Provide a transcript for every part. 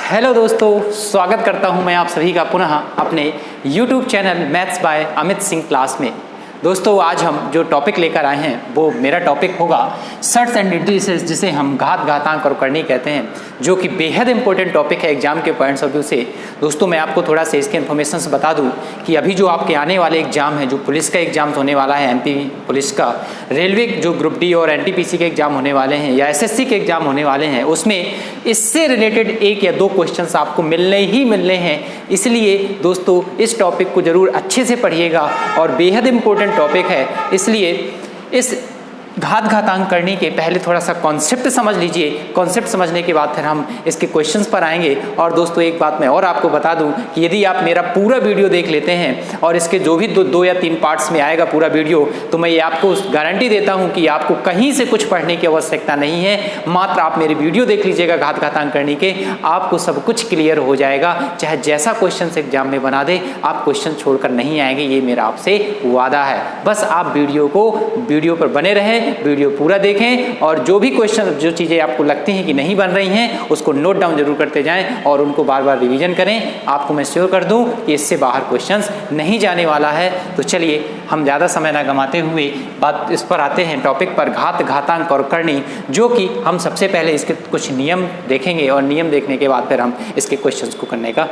Hello दोस्तों, स्वागत करता हूं मैं आप सभी का पुनः अपने YouTube channel maths by Amit Singh class में। दोस्तों, आज हम जो टॉपिक लेकर आए हैं वो मेरा टॉपिक होगा सर्ट्स एंड इंडिसेस, जिसे हम घात, घातांक और करनी कहते हैं, जो कि बेहद इंपॉर्टेंट टॉपिक है एग्जाम के पॉइंट्स ऑफ व्यू से। दोस्तों, मैं आपको थोड़ा सा इसके इन्फॉर्मेशन बता दूं कि अभी जो आपके आने वाले एग्जाम है, जो पुलिस का एग्जाम होने वाला है, MP पुलिस का, रेलवे जो ग्रुप डी और NTPC के एग्जाम होने वाले हैं या SSC के एग्जाम होने वाले हैं, उसमें इससे रिलेटेड एक या दो क्वेश्चंस आपको मिलने ही मिलने हैं। इसलिए दोस्तों, इस टॉपिक को जरूर अच्छे से पढ़िएगा और बेहद इंपॉर्टेंट टॉपिक है। इसलिए इस घात, घातांक करने के पहले थोड़ा सा कॉन्सेप्ट समझ लीजिए। कॉन्सेप्ट समझने के बाद फिर हम इसके क्वेश्चंस पर आएंगे। और दोस्तों, एक बात मैं और आपको बता दूं कि यदि आप मेरा पूरा वीडियो देख लेते हैं और इसके जो भी दो या तीन पार्ट्स में आएगा पूरा वीडियो, तो मैं ये आपको गारंटी देता हूं कि आपको कहीं से कुछ पढ़ने की आवश्यकता नहीं है। मात्र आप मेरे वीडियो देख लीजिएगा घात, घातांक करने के, आपको सब कुछ क्लियर हो जाएगा। चाहे जैसा क्वेश्चन एग्जाम में बना दे, आप क्वेश्चन छोड़कर नहीं आएंगे, ये मेरा आपसे वादा है। बस आप वीडियो पर बने रहें, वीडियो पूरा देखें और जो भी क्वेश्चन, जो चीज़ें आपको लगती हैं कि नहीं बन रही हैं, उसको नोट डाउन जरूर करते जाएं और उनको बार बार रिवीजन करें। आपको मैं श्योर कर दूं कि इससे बाहर क्वेश्चंस नहीं जाने वाला है। तो चलिए, हम ज़्यादा समय ना गंवाते हुए बात इस पर आते हैं, टॉपिक पर, घात, घातांक और करनी, जो कि हम सबसे पहले इसके कुछ नियम देखेंगे और नियम देखने के बाद फिर हम इसके क्वेश्चंस को करने का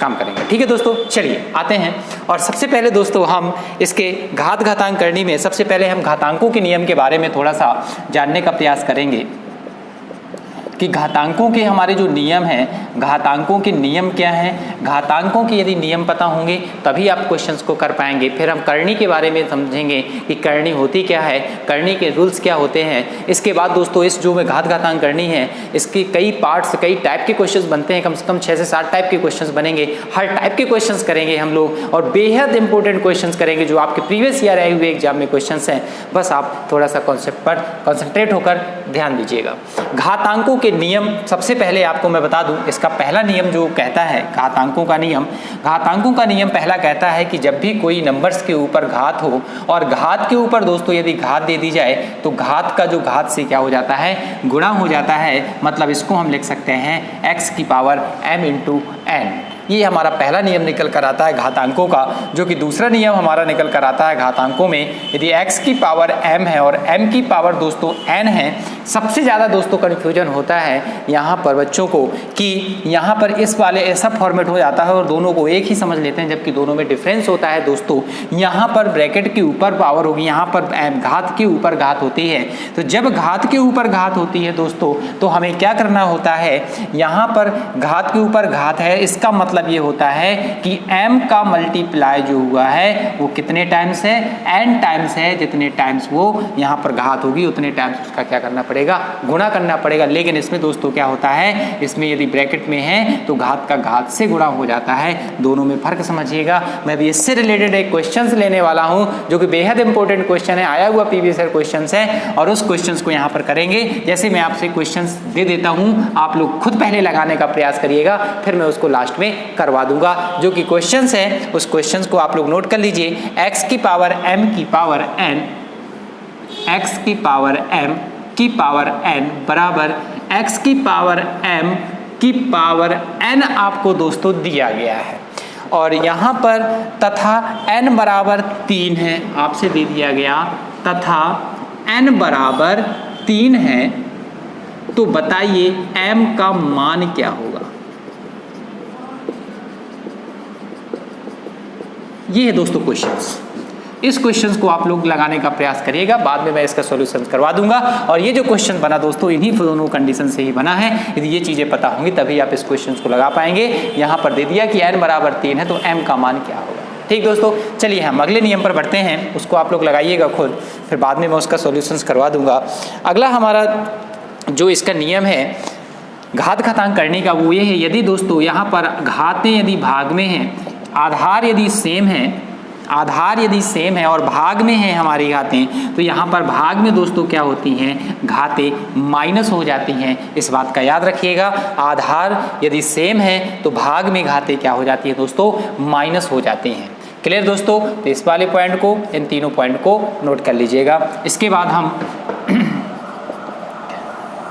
काम करेंगे। ठीक है दोस्तों, चलिए आते हैं। और सबसे पहले दोस्तों, हम इसके घात, घातांक करनी में सबसे पहले हम घातांकों के नियम के बारे में थोड़ा सा जानने का प्रयास करेंगे कि घातांकों के हमारे जो नियम हैं, घातांकों के नियम क्या हैं। घातांकों के यदि नियम पता होंगे तभी आप क्वेश्चंस को कर पाएंगे। फिर हम करनी के बारे में समझेंगे कि करनी होती क्या है, करनी के रूल्स क्या होते हैं। इसके बाद दोस्तों, इस जो घात, घातांक करनी है, इसकी कई पार्ट्स, कई टाइप के क्वेश्चंस बनते हैं। कम से कम 6 से 7 टाइप के क्वेश्चंस बनेंगे। हर टाइप के क्वेश्चंस करेंगे हम लोग और बेहद इंपॉर्टेंट क्वेश्चंस करेंगे जो आपके प्रीवियस ईयर आए हुए एग्जाम में क्वेश्चंस हैं। बस आप थोड़ा सा कॉन्सेप्ट पर कॉन्सेंट्रेट होकर ध्यान दीजिएगा। घातांकों के नियम सबसे पहले आपको मैं बता दूं, इसका पहला नियम जो कहता है घातांकों का नियम पहला कहता है कि जब भी कोई नंबर्स के ऊपर घात हो और घात के ऊपर दोस्तों यदि घात दे दी जाए तो घात का जो घात से क्या हो जाता है, गुणा हो जाता है। मतलब इसको हम लिख सकते हैं x की पावर m × n। ये हमारा पहला नियम निकल कर आता है घातांकों का। जो कि दूसरा नियम हमारा निकल कर आता है घातांकों में, यदि x की पावर m है और m की पावर दोस्तों n है। सबसे ज़्यादा दोस्तों कन्फ्यूजन होता है यहाँ पर बच्चों को कि यहाँ पर इस वाले ऐसा फॉर्मेट हो जाता है और दोनों को एक ही समझ लेते हैं, जबकि दोनों में डिफरेंस होता है दोस्तों। यहाँ पर ब्रैकेट के ऊपर पावर होगी, यहाँ पर घात के ऊपर घात होती है। तो जब घात के ऊपर घात होती है दोस्तों, तो हमें क्या करना होता है, यहाँ पर घात के ऊपर घात है, इसका मतलब ये होता है कि m का मल्टीप्लाई जो हुआ है वो कितने टाइम्स है, n टाइम्स है। जितने टाइम्स वो यहाँ पर घात होगी उतने टाइम्स उसका क्या करना पड़ेगा, गुणा करना पड़ेगा। लेकिन इसमें दोस्तों क्या होता है, इसमें यदि ब्रैकेट में है तो घात का घात से गुणा हो जाता है। दोनों में फर्क समझिएगा। मैं भी इससे रिलेटेड एक क्वेश्चन लेने वाला हूँ जो कि बेहद इंपॉर्टेंट क्वेश्चन है, आया हुआ प्रीवियस ईयर क्वेश्चन है और उस क्वेश्चन को यहाँ पर करेंगे। जैसे मैं आपसे क्वेश्चन दे देता हूँ, आप लोग खुद पहले लगाने का प्रयास करिएगा, फिर मैं उसको लास्ट में करवा दूंगा। जो कि क्वेश्चंस हैं उस क्वेश्चंस को आप लोग नोट कर लीजिए। x की पावर m की पावर n, x की पावर m की पावर n बराबर x की पावर m की पावर n आपको दोस्तों दिया गया है। और यहाँ पर तथा n बराबर 3 है, आपसे दे दिया गया तथा n बराबर 3 है। तो बताइए m का मान क्या होगा। ये है दोस्तों क्वेश्चंस। इस क्वेश्चंस को आप लोग लगाने का प्रयास करिएगा, बाद में मैं इसका सॉल्यूशन करवा दूंगा। और ये जो क्वेश्चन बना दोस्तों, इन्हीं दोनों कंडीशन से ही बना है। यदि ये चीज़ें पता होंगी तभी आप इस क्वेश्चंस को लगा पाएंगे। यहाँ पर दे दिया कि n बराबर 3 है तो m का मान क्या होगा। ठीक दोस्तों, चलिए हम अगले नियम पर बढ़ते हैं, उसको आप लोग लगाइएगा खुद, फिर बाद में मैं उसका सॉल्यूशन करवा दूंगा। अगला हमारा जो इसका नियम है घात, घातांक करने का, वो ये है, यदि दोस्तों यहाँ पर घातें यदि भाग में हैं, आधार यदि सेम है और भाग में है हमारी घातें, तो यहाँ पर भाग में दोस्तों क्या होती हैं, घातें माइनस हो जाती हैं। इस बात का याद रखिएगा। आधार यदि सेम है तो भाग में घातें क्या हो जाती है दोस्तों, माइनस हो जाती हैं। क्लियर दोस्तों। तो इस वाले पॉइंट को, इन तीनों पॉइंट को नोट कर लीजिएगा। इसके बाद हम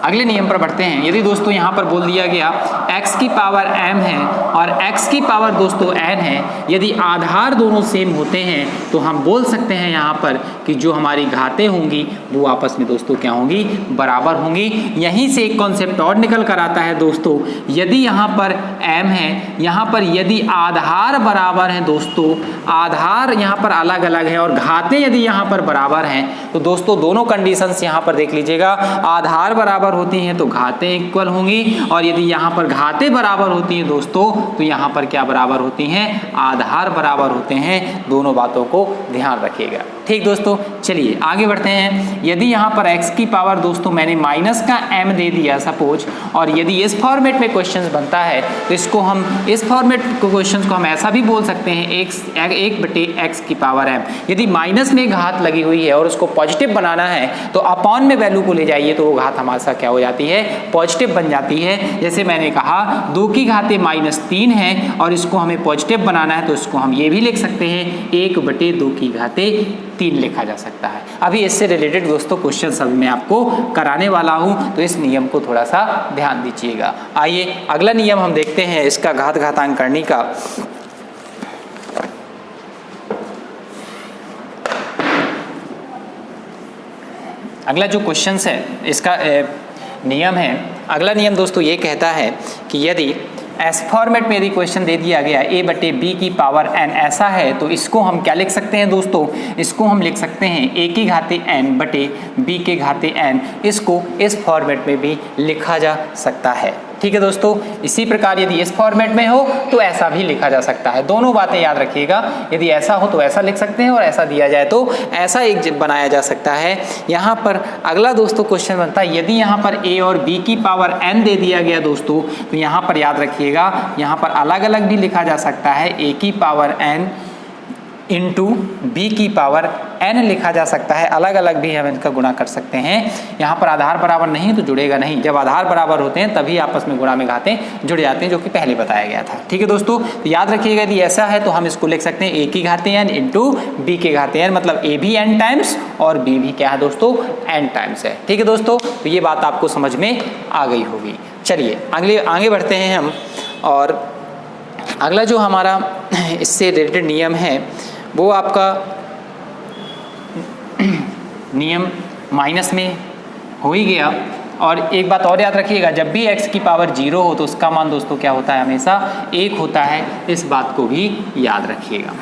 अगले नियम पर बढ़ते हैं। यदि दोस्तों यहाँ पर बोल दिया गया x की पावर m है और x की पावर दोस्तों n है, यदि आधार दोनों सेम होते हैं तो हम बोल सकते हैं यहाँ पर कि जो हमारी घातें होंगी वो आपस में दोस्तों क्या होंगी, बराबर होंगी। यहीं से एक कॉन्सेप्ट और निकल कर आता है दोस्तों, यदि यहाँ पर m है, यहाँ पर यदि आधार बराबर हैं दोस्तों, आधार यहाँ पर अलग अलग है और घातें यदि यहाँ पर बराबर हैं तो दोस्तों दोनों कंडीशंस यहाँ पर देख लीजिएगा, आधार बराबर होती हैं तो घातें इक्वल होंगी और यदि यहाँ पर घातें बराबर होती हैं दोस्तों तो यहाँ पर क्या बराबर होती हैं, आधार बराबर होते हैं। दोनों बातों को ध्यान रखिएगा। ठीक दोस्तों, चलिए आगे बढ़ते हैं। यदि यहाँ पर x की पावर दोस्तों मैंने माइनस का m दे दिया सपोज, और यदि इस फॉर्मेट में क्वेश्चन बनता है तो इसको हम इस फॉर्मेट क्वेश्चन को हम ऐसा भी बोल सकते हैं, एक बटे x की पावर m। यदि माइनस में घात लगी हुई है और उसको पॉजिटिव बनाना है तो अपॉन में वैल्यू को ले जाइए तो वो घात हमारे साथ क्या हो जाती है, पॉजिटिव बन जाती है। जैसे मैंने कहा 2 की घातें -3 है और इसको हमें पॉजिटिव बनाना है तो इसको हम ये भी लिख सकते हैं 1/2 की घातें 3 लिखा जा सकता है। अभी इससे रिलेटेड दोस्तों क्वेश्चन सब मैं आपको कराने वाला हूं तो इस नियम को थोड़ा सा ध्यान दीजिएगा। आइए अगला नियम हम देखते हैं इसका घात घातांक करने का। अगला जो क्वेश्चन है इसका नियम है, अगला नियम दोस्तों ये कहता है कि यदि एस फॉर्मेट में यदि क्वेश्चन दे दिया गया a/b की पावर n ऐसा है तो इसको हम क्या लिख सकते हैं दोस्तों, इसको हम लिख सकते हैं a की घाते n बटे b के घाते n। इसको इस फॉर्मेट में भी लिखा जा सकता है। ठीक है दोस्तों, इसी प्रकार यदि इस फॉर्मेट में हो तो ऐसा भी लिखा जा सकता है। दोनों बातें याद रखिएगा, यदि ऐसा हो तो ऐसा लिख सकते हैं और ऐसा दिया जाए तो ऐसा एक बनाया जा सकता है। यहाँ पर अगला दोस्तों क्वेश्चन बनता है, यदि यहाँ पर a और b की पावर n दे दिया गया दोस्तों तो यहाँ पर याद रखिएगा, यहाँ पर अलग अलग भी लिखा जा सकता है, a की पावर n इंटू बी की पावर n लिखा जा सकता है। अलग अलग भी हम इनका गुणा कर सकते हैं। यहाँ पर आधार बराबर नहीं तो जुड़ेगा नहीं, जब आधार बराबर होते हैं तभी आपस में गुणा में घातें जुड़ जाते हैं, जो कि पहले बताया गया था। ठीक है दोस्तों, तो याद रखिएगा यदि ऐसा है तो हम इसको लिख सकते हैं a की घाते n इंटू बी के घाते n, मतलब a भी n टाइम्स और b भी क्या है दोस्तों, n टाइम्स है। ठीक है दोस्तों, तो ये बात आपको समझ में आ गई होगी। चलिए आगे बढ़ते हैं हम, और अगला जो हमारा इससे रिलेटेड नियम है वो आपका नियम माइनस में हो ही गया। और एक बात और याद रखिएगा, जब भी x की पावर 0 हो तो उसका मान दोस्तों क्या होता है, हमेशा 1 होता है। इस बात को भी याद रखिएगा।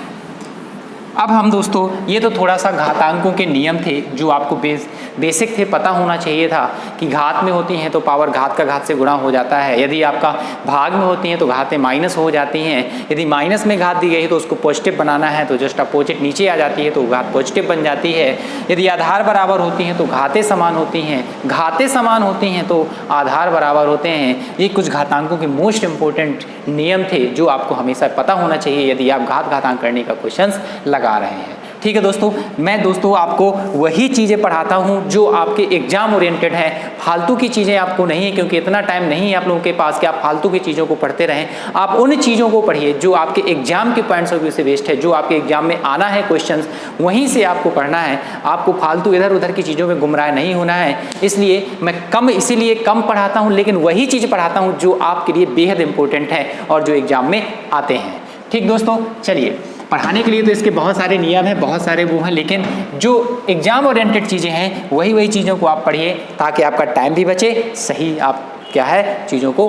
अब हम दोस्तों ये तो थोड़ा सा घातांकों के नियम थे जो आपको बेसिक थे, पता होना चाहिए था कि घात में होती हैं तो पावर घात का घात से गुणा हो जाता है, यदि आपका भाग में होती हैं तो घातें माइनस हो जाती हैं, यदि माइनस में घात दी गई तो उसको पॉजिटिव बनाना है तो जस्ट अपोजिट नीचे आ जाती है तो घात पॉजिटिव बन जाती है, यदि आधार बराबर होती हैं तो घातें समान होती हैं, घातें समान होती हैं तो आधार बराबर होते हैं। ये कुछ घातांकों के मोस्ट इंपॉर्टेंट नियम थे जो आपको हमेशा पता होना चाहिए यदि आप घात घातांक करने का क्वेश्चन लगा रहे हैं। ठीक है दोस्तों, मैं दोस्तों आपको वही चीज़ें पढ़ाता हूँ जो आपके एग्जाम ओरिएंटेड है, फालतू की चीज़ें आपको नहीं है, क्योंकि इतना टाइम नहीं है आप लोगों के पास कि आप फालतू की चीज़ों को पढ़ते रहें। आप उन चीज़ों को पढ़िए जो आपके एग्जाम के पॉइंट्स ऑफ व्यू से बेस्ड है, जो आपके एग्जाम में आना है क्वेश्चंस, वहीं से आपको पढ़ना है। आपको फालतू इधर उधर की चीज़ों में गुमराह नहीं होना है। इसलिए मैं इसीलिए कम पढ़ाता हूँ, लेकिन वही चीज़ पढ़ाता हूँ जो आपके लिए बेहद इंपॉर्टेंट है और जो एग्जाम में आते हैं। ठीक दोस्तों, चलिए पढ़ाने के लिए तो इसके बहुत सारे नियम हैं, बहुत सारे वो हैं, लेकिन जो एग्जाम ओरिएंटेड चीज़ें हैं वही चीज़ों को आप पढ़िए ताकि आपका टाइम भी बचे, सही आप क्या है चीज़ों को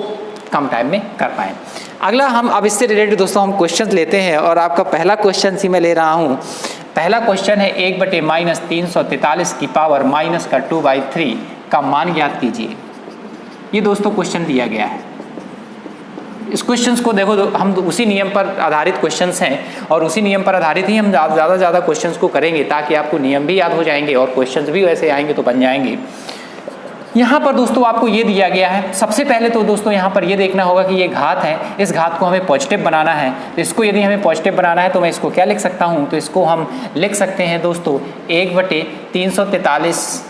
कम टाइम में कर पाएँ। अगला हम अब इससे रिलेटेड दोस्तों हम क्वेश्चन लेते हैं, और आपका पहला क्वेश्चन सी मैं ले रहा हूँ। पहला क्वेश्चन है 1/-343 की पावर -2/3 का मान ज्ञात कीजिए। ये दोस्तों क्वेश्चन दिया गया है। इस क्वेश्चंस को देखो, हम उसी नियम पर आधारित क्वेश्चंस हैं और उसी नियम पर आधारित ही हम ज़्यादा से ज़्यादा क्वेश्चंस को करेंगे ताकि आपको नियम भी याद हो जाएंगे और क्वेश्चंस भी वैसे आएंगे तो बन जाएंगे। यहाँ पर दोस्तों आपको ये दिया गया है। सबसे पहले तो दोस्तों यहाँ पर ये देखना होगा कि ये घात है, इस घात को हमें पॉजिटिव बनाना है। तो इसको यदि हमें पॉजिटिव बनाना है तो मैं इसको क्या लिख सकता हूँ, तो इसको हम लिख सकते हैं दोस्तों 1/343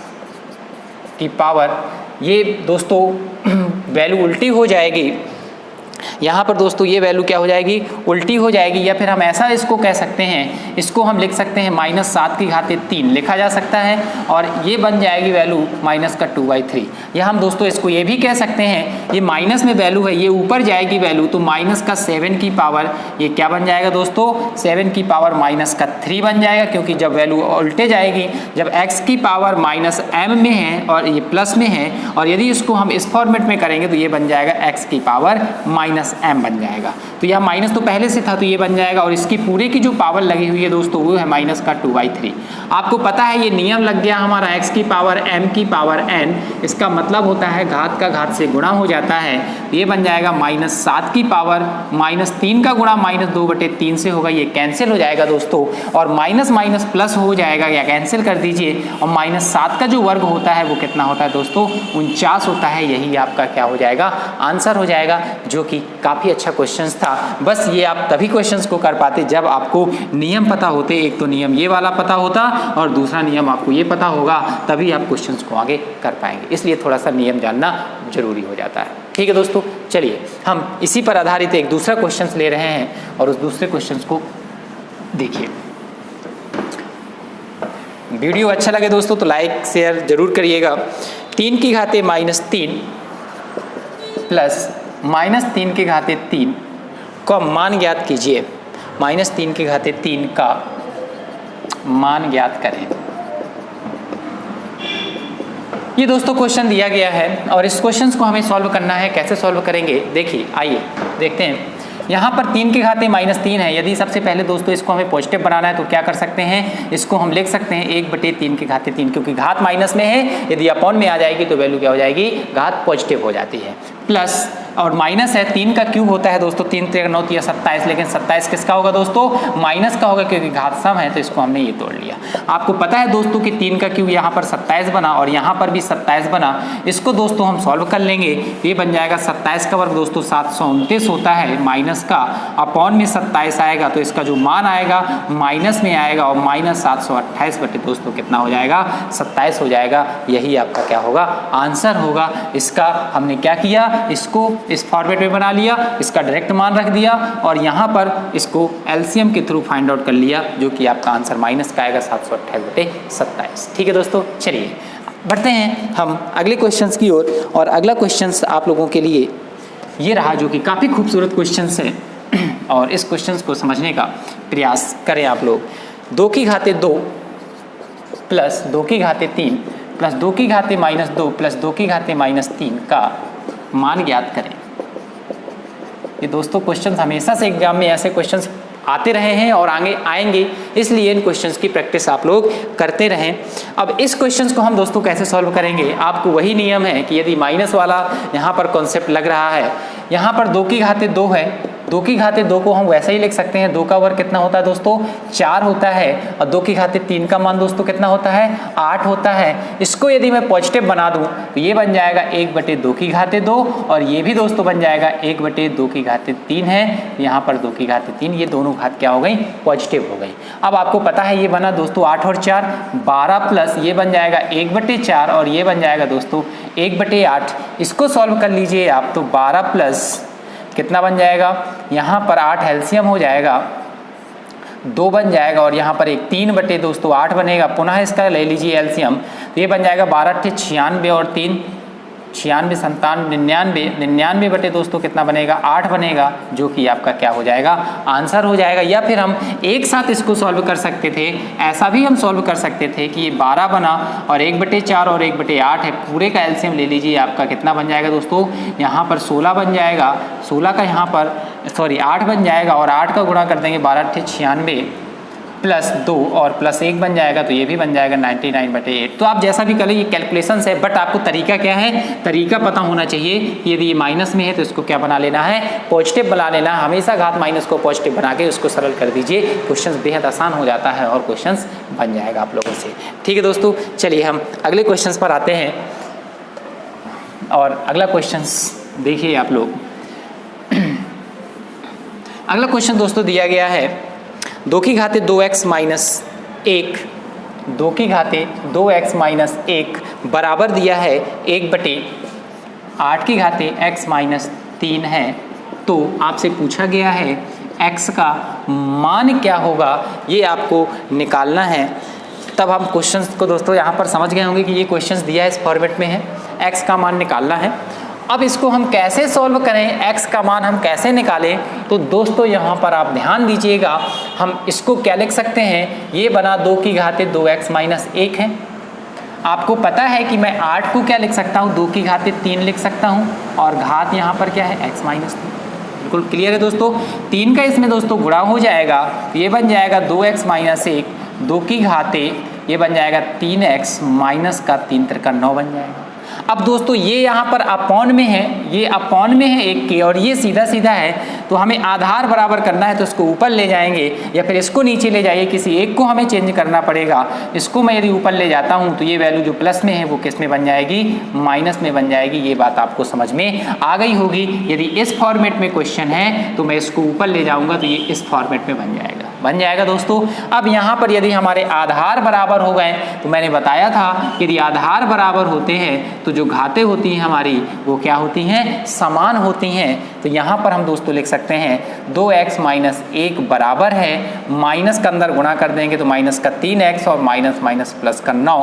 की पावर, ये दोस्तों वैल्यू उल्टी हो जाएगी यहाँ पर दोस्तों ये वैल्यू क्या हो जाएगी, उल्टी हो जाएगी, या फिर हम ऐसा इसको कह सकते हैं, इसको हम लिख सकते हैं -7⁻³ लिखा जा सकता है, और ये बन जाएगी वैल्यू माइनस का 2/3। या हम दोस्तों इसको ये भी कह सकते हैं, ये माइनस में वैल्यू है, ये ऊपर जाएगी वैल्यू, तो माइनस का 7 की पावर ये क्या बन जाएगा दोस्तों, 7 की पावर -3 बन जाएगा, क्योंकि जब वैल्यू उल्टे जाएगी, जब x की पावर -m में है और ये प्लस में है, और यदि इसको हम इस फॉर्मेट में करेंगे तो ये बन जाएगा x की पावर -m बन जाएगा। तो यह माइनस तो पहले से था तो ये बन जाएगा, और इसकी पूरे की जो पावर लगी हुई है दोस्तों वो है माइनस का 2/3। आपको पता है ये नियम लग गया हमारा, x की पावर m की पावर n, इसका मतलब होता है घात का घात से गुणा हो जाता है, ये बन जाएगा -7 की पावर -3 का गुणा -2/3 से होगा, ये कैंसिल हो जाएगा दोस्तों, और माइनस माइनस प्लस हो जाएगा, या कैंसिल कर दीजिए, और -7 का जो वर्ग होता है वो कितना होता है दोस्तों, 49 होता है। यही आपका क्या हो जाएगा, आंसर हो जाएगा, जो कि काफ़ी अच्छा क्वेश्चन था। बस ये आप तभी क्वेश्चंस को कर पाते जब आपको नियम पता होते, एक तो नियम ये वाला पता होता और दूसरा नियम आपको ये पता होगा, तभी आप क्वेश्चंस को आगे कर पाएंगे। इसलिए थोड़ा सा नियम जानना जरूरी हो जाता है। ठीक है दोस्तों, चलिए हम इसी पर आधारित एक दूसरा क्वेश्चन ले रहे हैं, और उस दूसरे क्वेश्चन को देखिए। वीडियो अच्छा लगे दोस्तों तो लाइक शेयर जरूर करिएगा। 3 की घाते -3 प्लस -3 की घाते 3 का मान ज्ञात कीजिए। -3 की घाते 3 का मान ज्ञात करें। ये दोस्तों क्वेश्चन दिया गया है, और इस क्वेश्चन को हमें सॉल्व करना है। कैसे सॉल्व करेंगे देखिए, आइए देखते हैं। यहाँ पर 3 की घाते -3 है। यदि सबसे पहले दोस्तों इसको हमें पॉजिटिव बनाना है तो क्या कर सकते हैं, इसको हम लिख सकते हैं 1/3 की घाते 3, क्योंकि घात माइनस में है, यदि अपॉन में आ जाएगी तो वैल्यू क्या हो जाएगी, घात पॉजिटिव हो जाती है। प्लस और माइनस है, 3 का क्यूब होता है दोस्तों, 3 × 9 = 27, लेकिन 27 किसका होगा दोस्तों, माइनस का होगा, क्योंकि घात सम है, तो इसको हमने ये तोड़ लिया। आपको पता है दोस्तों कि 3 का क्यूब यहाँ पर 27 बना, और यहाँ पर भी 27 बना। इसको दोस्तों हम सॉल्व कर लेंगे, ये बन जाएगा 27 का वर्ग दोस्तों 729 होता है, माइनस का अपॉन में 27 आएगा, तो इसका जो मान आएगा माइनस में आएगा, और -728 बटे दोस्तों कितना हो जाएगा, 27 हो जाएगा। यही आपका क्या होगा, आंसर होगा। इसका हमने क्या किया, इसको इस फॉर्मेट में बना लिया, इसका डायरेक्ट मान रख दिया, और यहाँ पर इसको एलसीएम के थ्रू फाइंड आउट कर लिया, जो कि आपका आंसर माइनस का आएगा 728/27। ठीक है दोस्तों, चलिए बढ़ते हैं हम अगले क्वेश्चंस की ओर। और अगला क्वेश्चंस आप लोगों के लिए ये रहा, जो कि काफ़ी खूबसूरत क्वेश्चंस है, और इस क्वेश्चंस को समझने का प्रयास करें आप लोग। 2 की घाते 2 प्लस 2 की घाते 3 प्लस 2 की घाते -2 प्लस 2 की घाते -3 का मान ज्ञात करें। ये दोस्तों क्वेश्चंस हमेशा से एग्जाम में ऐसे क्वेश्चंस आते रहे हैं और आगे आएंगे, इसलिए इन क्वेश्चंस की प्रैक्टिस आप लोग करते रहें। अब इस क्वेश्चंस को हम दोस्तों कैसे सॉल्व करेंगे, आपको वही नियम है कि यदि माइनस वाला यहाँ पर कॉन्सेप्ट लग रहा है, यहाँ पर 2 की घाते 2 है, 2 की घाते 2 को हम वैसे ही लिख सकते हैं, 2 का वर्ग कितना होता है दोस्तों, 4 होता है, और 2 की घाते 3 का मान दोस्तों कितना होता है, 8 होता है। इसको यदि मैं पॉजिटिव बना दूं तो ये बन जाएगा 1/2 की घाते 2, और ये भी दोस्तों बन जाएगा 1/2 की घाते 3 है, यहाँ पर 2 की घाते 3, ये दोनों घात क्या हो गई, पॉजिटिव हो गई। अब आपको पता है ये बना दोस्तों 8 और 4 12, प्लस ये बन जाएगा 1/4, और ये बन जाएगा दोस्तों 1/8। इसको सॉल्व कर लीजिए आप, तो 12 प्लस कितना बन जाएगा, यहाँ पर 8 एलसीएम हो जाएगा, 2 बन जाएगा, और यहाँ पर एक 3/8 बनेगा। पुनः इसका ले लीजिए एलसीएम, तो ये बन जाएगा 12 × 96 और 3 96 97 99 बटे दोस्तों कितना बनेगा, 8 बनेगा, जो कि आपका क्या हो जाएगा, आंसर हो जाएगा। या फिर हम एक साथ इसको सॉल्व कर सकते थे, ऐसा भी हम सॉल्व कर सकते थे कि ये 12 बना और 1/4 और 1/8 है, पूरे का एलसीएम ले लीजिए, आपका कितना बन जाएगा दोस्तों, यहाँ पर 16 बन जाएगा, 16 का यहाँ पर 8 बन जाएगा, और 8 का गुणा कर देंगे 12 × 96 प्लस 2 और प्लस 1 बन जाएगा, तो ये भी बन जाएगा 99/8। तो आप जैसा भी करें, ये कैलकुलेशंस है, बट आपको तरीका क्या है, तरीका पता होना चाहिए। यदि ये माइनस में है तो इसको क्या बना लेना है, पॉजिटिव बना लेना। हमेशा घात माइनस को पॉजिटिव बना के उसको सरल कर दीजिए, क्वेश्चंस बेहद आसान हो जाता है और क्वेश्चंस बन जाएगा आप लोगों से। ठीक है दोस्तों, चलिए हम अगले क्वेश्चंस पर आते हैं, और अगला क्वेश्चंस देखिए आप लोग। अगला क्वेश्चन दोस्तों दिया गया है 2 की घाते 2x - 1, 2 की घाते 2x - 1 बराबर दिया है 1/8 की घाते x - 3 है, तो आपसे पूछा गया है x का मान क्या होगा, ये आपको निकालना है। तब हम क्वेश्चंस को दोस्तों यहाँ पर समझ गए होंगे कि ये क्वेश्चंस दिया है, इस फॉर्मेट में है, x का मान निकालना है। अब इसको हम कैसे सॉल्व करें, x का मान हम कैसे निकालें, तो दोस्तों यहाँ पर आप ध्यान दीजिएगा, हम इसको क्या लिख सकते हैं, ये बना 2 की घाते 2x माइनस 1 है। आपको पता है कि मैं 8 को क्या लिख सकता हूँ, 2 की घाते 3 लिख सकता हूँ, और घात यहाँ पर क्या है, x माइनस 3। बिल्कुल क्लियर है दोस्तों। 3 का इसमें दोस्तों गुणा हो जाएगा, ये बन जाएगा 2x माइनस 1, 2 की घाते ये बन जाएगा 3x माइनस का 3 त्रिका 9 बन जाएगा। अब दोस्तों ये यहाँ पर अपॉन में है, ये अपॉन में है 1 के, और ये सीधा सीधा है, तो हमें आधार बराबर करना है, तो इसको ऊपर ले जाएंगे या फिर इसको नीचे ले जाइए, किसी एक को हमें चेंज करना पड़ेगा। इसको मैं यदि ऊपर ले जाता हूँ तो ये वैल्यू जो प्लस में है वो किस में बन जाएगी, माइनस में बन जाएगी। ये बात आपको समझ में आ गई होगी। यदि इस फॉर्मेट में क्वेश्चन है तो मैं इसको ऊपर ले जाऊँगा तो ये इस फॉर्मेट में बन जाएगा दोस्तों। अब यहाँ पर यदि हमारे आधार बराबर हो गए, तो मैंने बताया था यदि आधार बराबर होते हैं तो जो घातें होती हैं हमारी वो क्या होती हैं, समान होती हैं। तो यहाँ पर हम दोस्तों लिख सकते हैं 2x माइनस 1 बराबर है, माइनस का अंदर गुणा कर देंगे तो माइनस का 3x और माइनस माइनस प्लस का 9,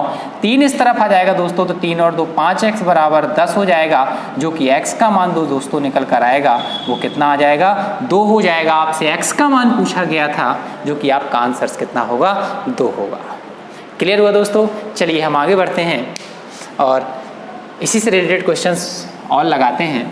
3 इस तरफ आ जाएगा दोस्तों, तो 3 और 2 5x बराबर 10 हो जाएगा, जो कि x का मान दोस्तों निकल कर आएगा वो कितना आ जाएगा, 2 हो जाएगा। आपसे x का मान पूछा गया था, जो कि आपका आंसर कितना होगा, 2 होगा। क्लियर हुआ दोस्तों। चलिए हम आगे बढ़ते हैं और इसी से रिलेटेड क्वेश्चंस और लगाते हैं।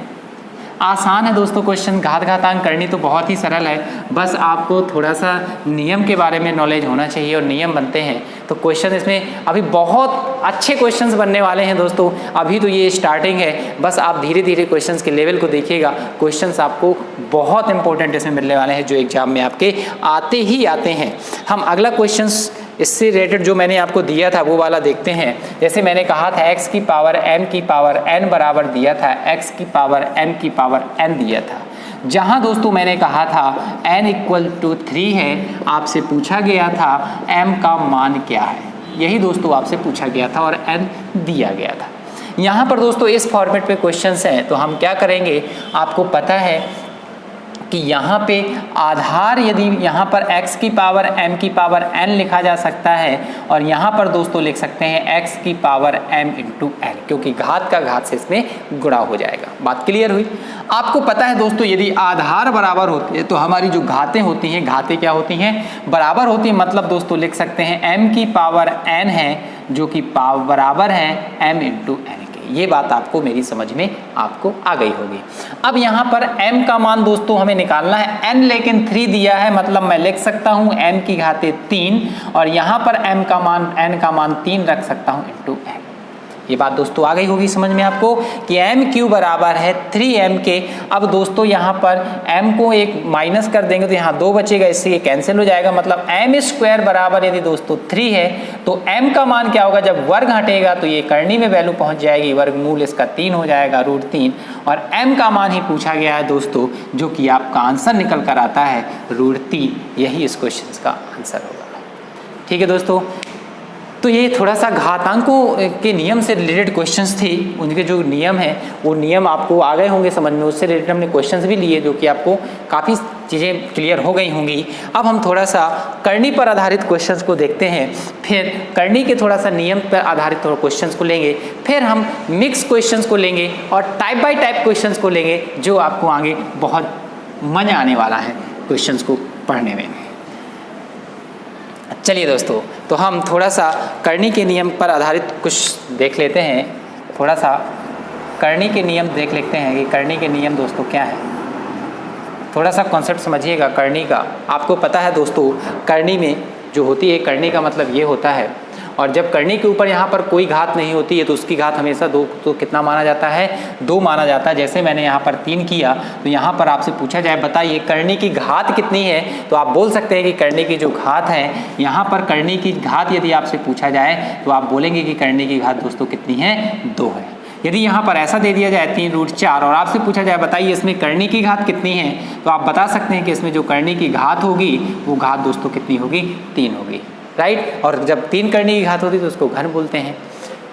आसान है दोस्तों क्वेश्चन, घात घातांक करनी तो बहुत ही सरल है, बस आपको थोड़ा सा नियम के बारे में नॉलेज होना चाहिए और नियम बनते हैं तो क्वेश्चन इसमें अभी बहुत अच्छे क्वेश्चंस बनने वाले हैं दोस्तों। अभी तो ये स्टार्टिंग है, बस आप धीरे धीरे क्वेश्चंस के लेवल को देखिएगा। क्वेश्चंस आपको बहुत इंपॉर्टेंट इसमें मिलने वाले हैं जो एग्जाम में आपके आते ही आते हैं। हम अगला क्वेश्चंस इससे रिलेटेड जो मैंने आपको दिया था वो वाला देखते हैं। जैसे मैंने कहा था x की पावर m की पावर n बराबर दिया था, x की पावर m की पावर n दिया था। जहां दोस्तों मैंने कहा था n इक्वल टू 3 है, आपसे पूछा गया था m का मान क्या है, यही दोस्तों आपसे पूछा गया था और n दिया गया था। यहाँ पर दोस्तों इस फॉर्मेट पे क्वेश्चंस हैं, तो हम क्या करेंगे, आपको पता है कि यहाँ पे आधार यदि यहाँ पर x की पावर m की पावर n लिखा जा सकता है, और यहाँ पर दोस्तों लिख सकते हैं x की पावर m इंटू n, क्योंकि घात का घात से इसमें गुणा हो जाएगा। बात क्लियर हुई। आपको पता है दोस्तों यदि आधार बराबर होते हैं तो हमारी जो घातें होती हैं, घातें क्या होती हैं, बराबर होती हैं। मतलब दोस्तों लिख सकते हैं m की पावर n है जो कि बराबर है m इंटू n। ये बात आपको मेरी समझ में आपको आ गई होगी। अब यहाँ पर m का मान दोस्तों हमें निकालना है, n लेकिन 3 दिया है, मतलब मैं लिख सकता हूँ m की घाते 3, और यहाँ पर m का मान n का मान 3 रख सकता हूँ इंटू n। ये बात दोस्तों आ गई होगी समझ में आपको कि m क्यू बराबर है 3m के। अब दोस्तों यहाँ पर m को एक माइनस कर देंगे तो यहाँ 2 बचेगा, इससे ये कैंसिल हो जाएगा। मतलब m स्क्वायर बराबर यदि दोस्तों 3 है तो m का मान क्या होगा, जब वर्ग हटेगा तो ये करनी में वैल्यू पहुँच जाएगी, वर्गमूल इसका 3 हो जाएगा, √3, और m का मान ही पूछा गया है दोस्तों, जो कि आपका आंसर निकल कर आता है √3। यही इस क्वेश्चन का आंसर होगा। ठीक है दोस्तों, तो ये थोड़ा सा घातांकों के नियम से रिलेटेड क्वेश्चंस थे, उनके जो नियम हैं वो नियम आपको आ गए होंगे समझ में। उससे रिलेटेड हमने क्वेश्चंस भी लिए जो कि आपको काफ़ी चीज़ें क्लियर हो गई होंगी। अब हम थोड़ा सा करनी पर आधारित क्वेश्चंस को देखते हैं, फिर करनी के थोड़ा सा नियम पर आधारित थोड़ा क्वेश्चंस को लेंगे, फिर हम मिक्स क्वेश्चंस को लेंगे और टाइप बाय टाइप क्वेश्चंस को लेंगे, जो आपको आगे बहुत मज़ा आने वाला है क्वेश्चंस को पढ़ने में। चलिए दोस्तों, तो हम थोड़ा सा करनी के नियम पर आधारित कुछ देख लेते हैं। थोड़ा सा करनी के नियम देख लेते हैं कि करनी के नियम दोस्तों क्या है। थोड़ा सा कॉन्सेप्ट समझिएगा करनी का। आपको पता है दोस्तों करनी में जो होती है, करनी का मतलब ये होता है, और जब करनी के ऊपर यहाँ पर कोई घात नहीं होती है तो उसकी घात हमेशा 2, तो कितना माना जाता है, 2 माना जाता है। जैसे मैंने यहाँ पर 3 किया, तो यहाँ पर आपसे पूछा जाए बताइए करनी की घात कितनी है, तो आप बोल सकते हैं कि करनी की जो घात है, यहाँ पर करनी की घात यदि आपसे पूछा जाए तो आप बोलेंगे कि करनी की घात दोस्तों कितनी है, 2 है। यदि यहाँ पर ऐसा दे दिया जाए 3√4 और आपसे पूछा जाए बताइए इसमें करनी की घात कितनी है, तो आप बता सकते हैं कि इसमें जो करनी की घात होगी वो घात दोस्तों कितनी होगी, 3 होगी, राइट। और जब 3 करनी की घात होती है तो उसको घन बोलते हैं।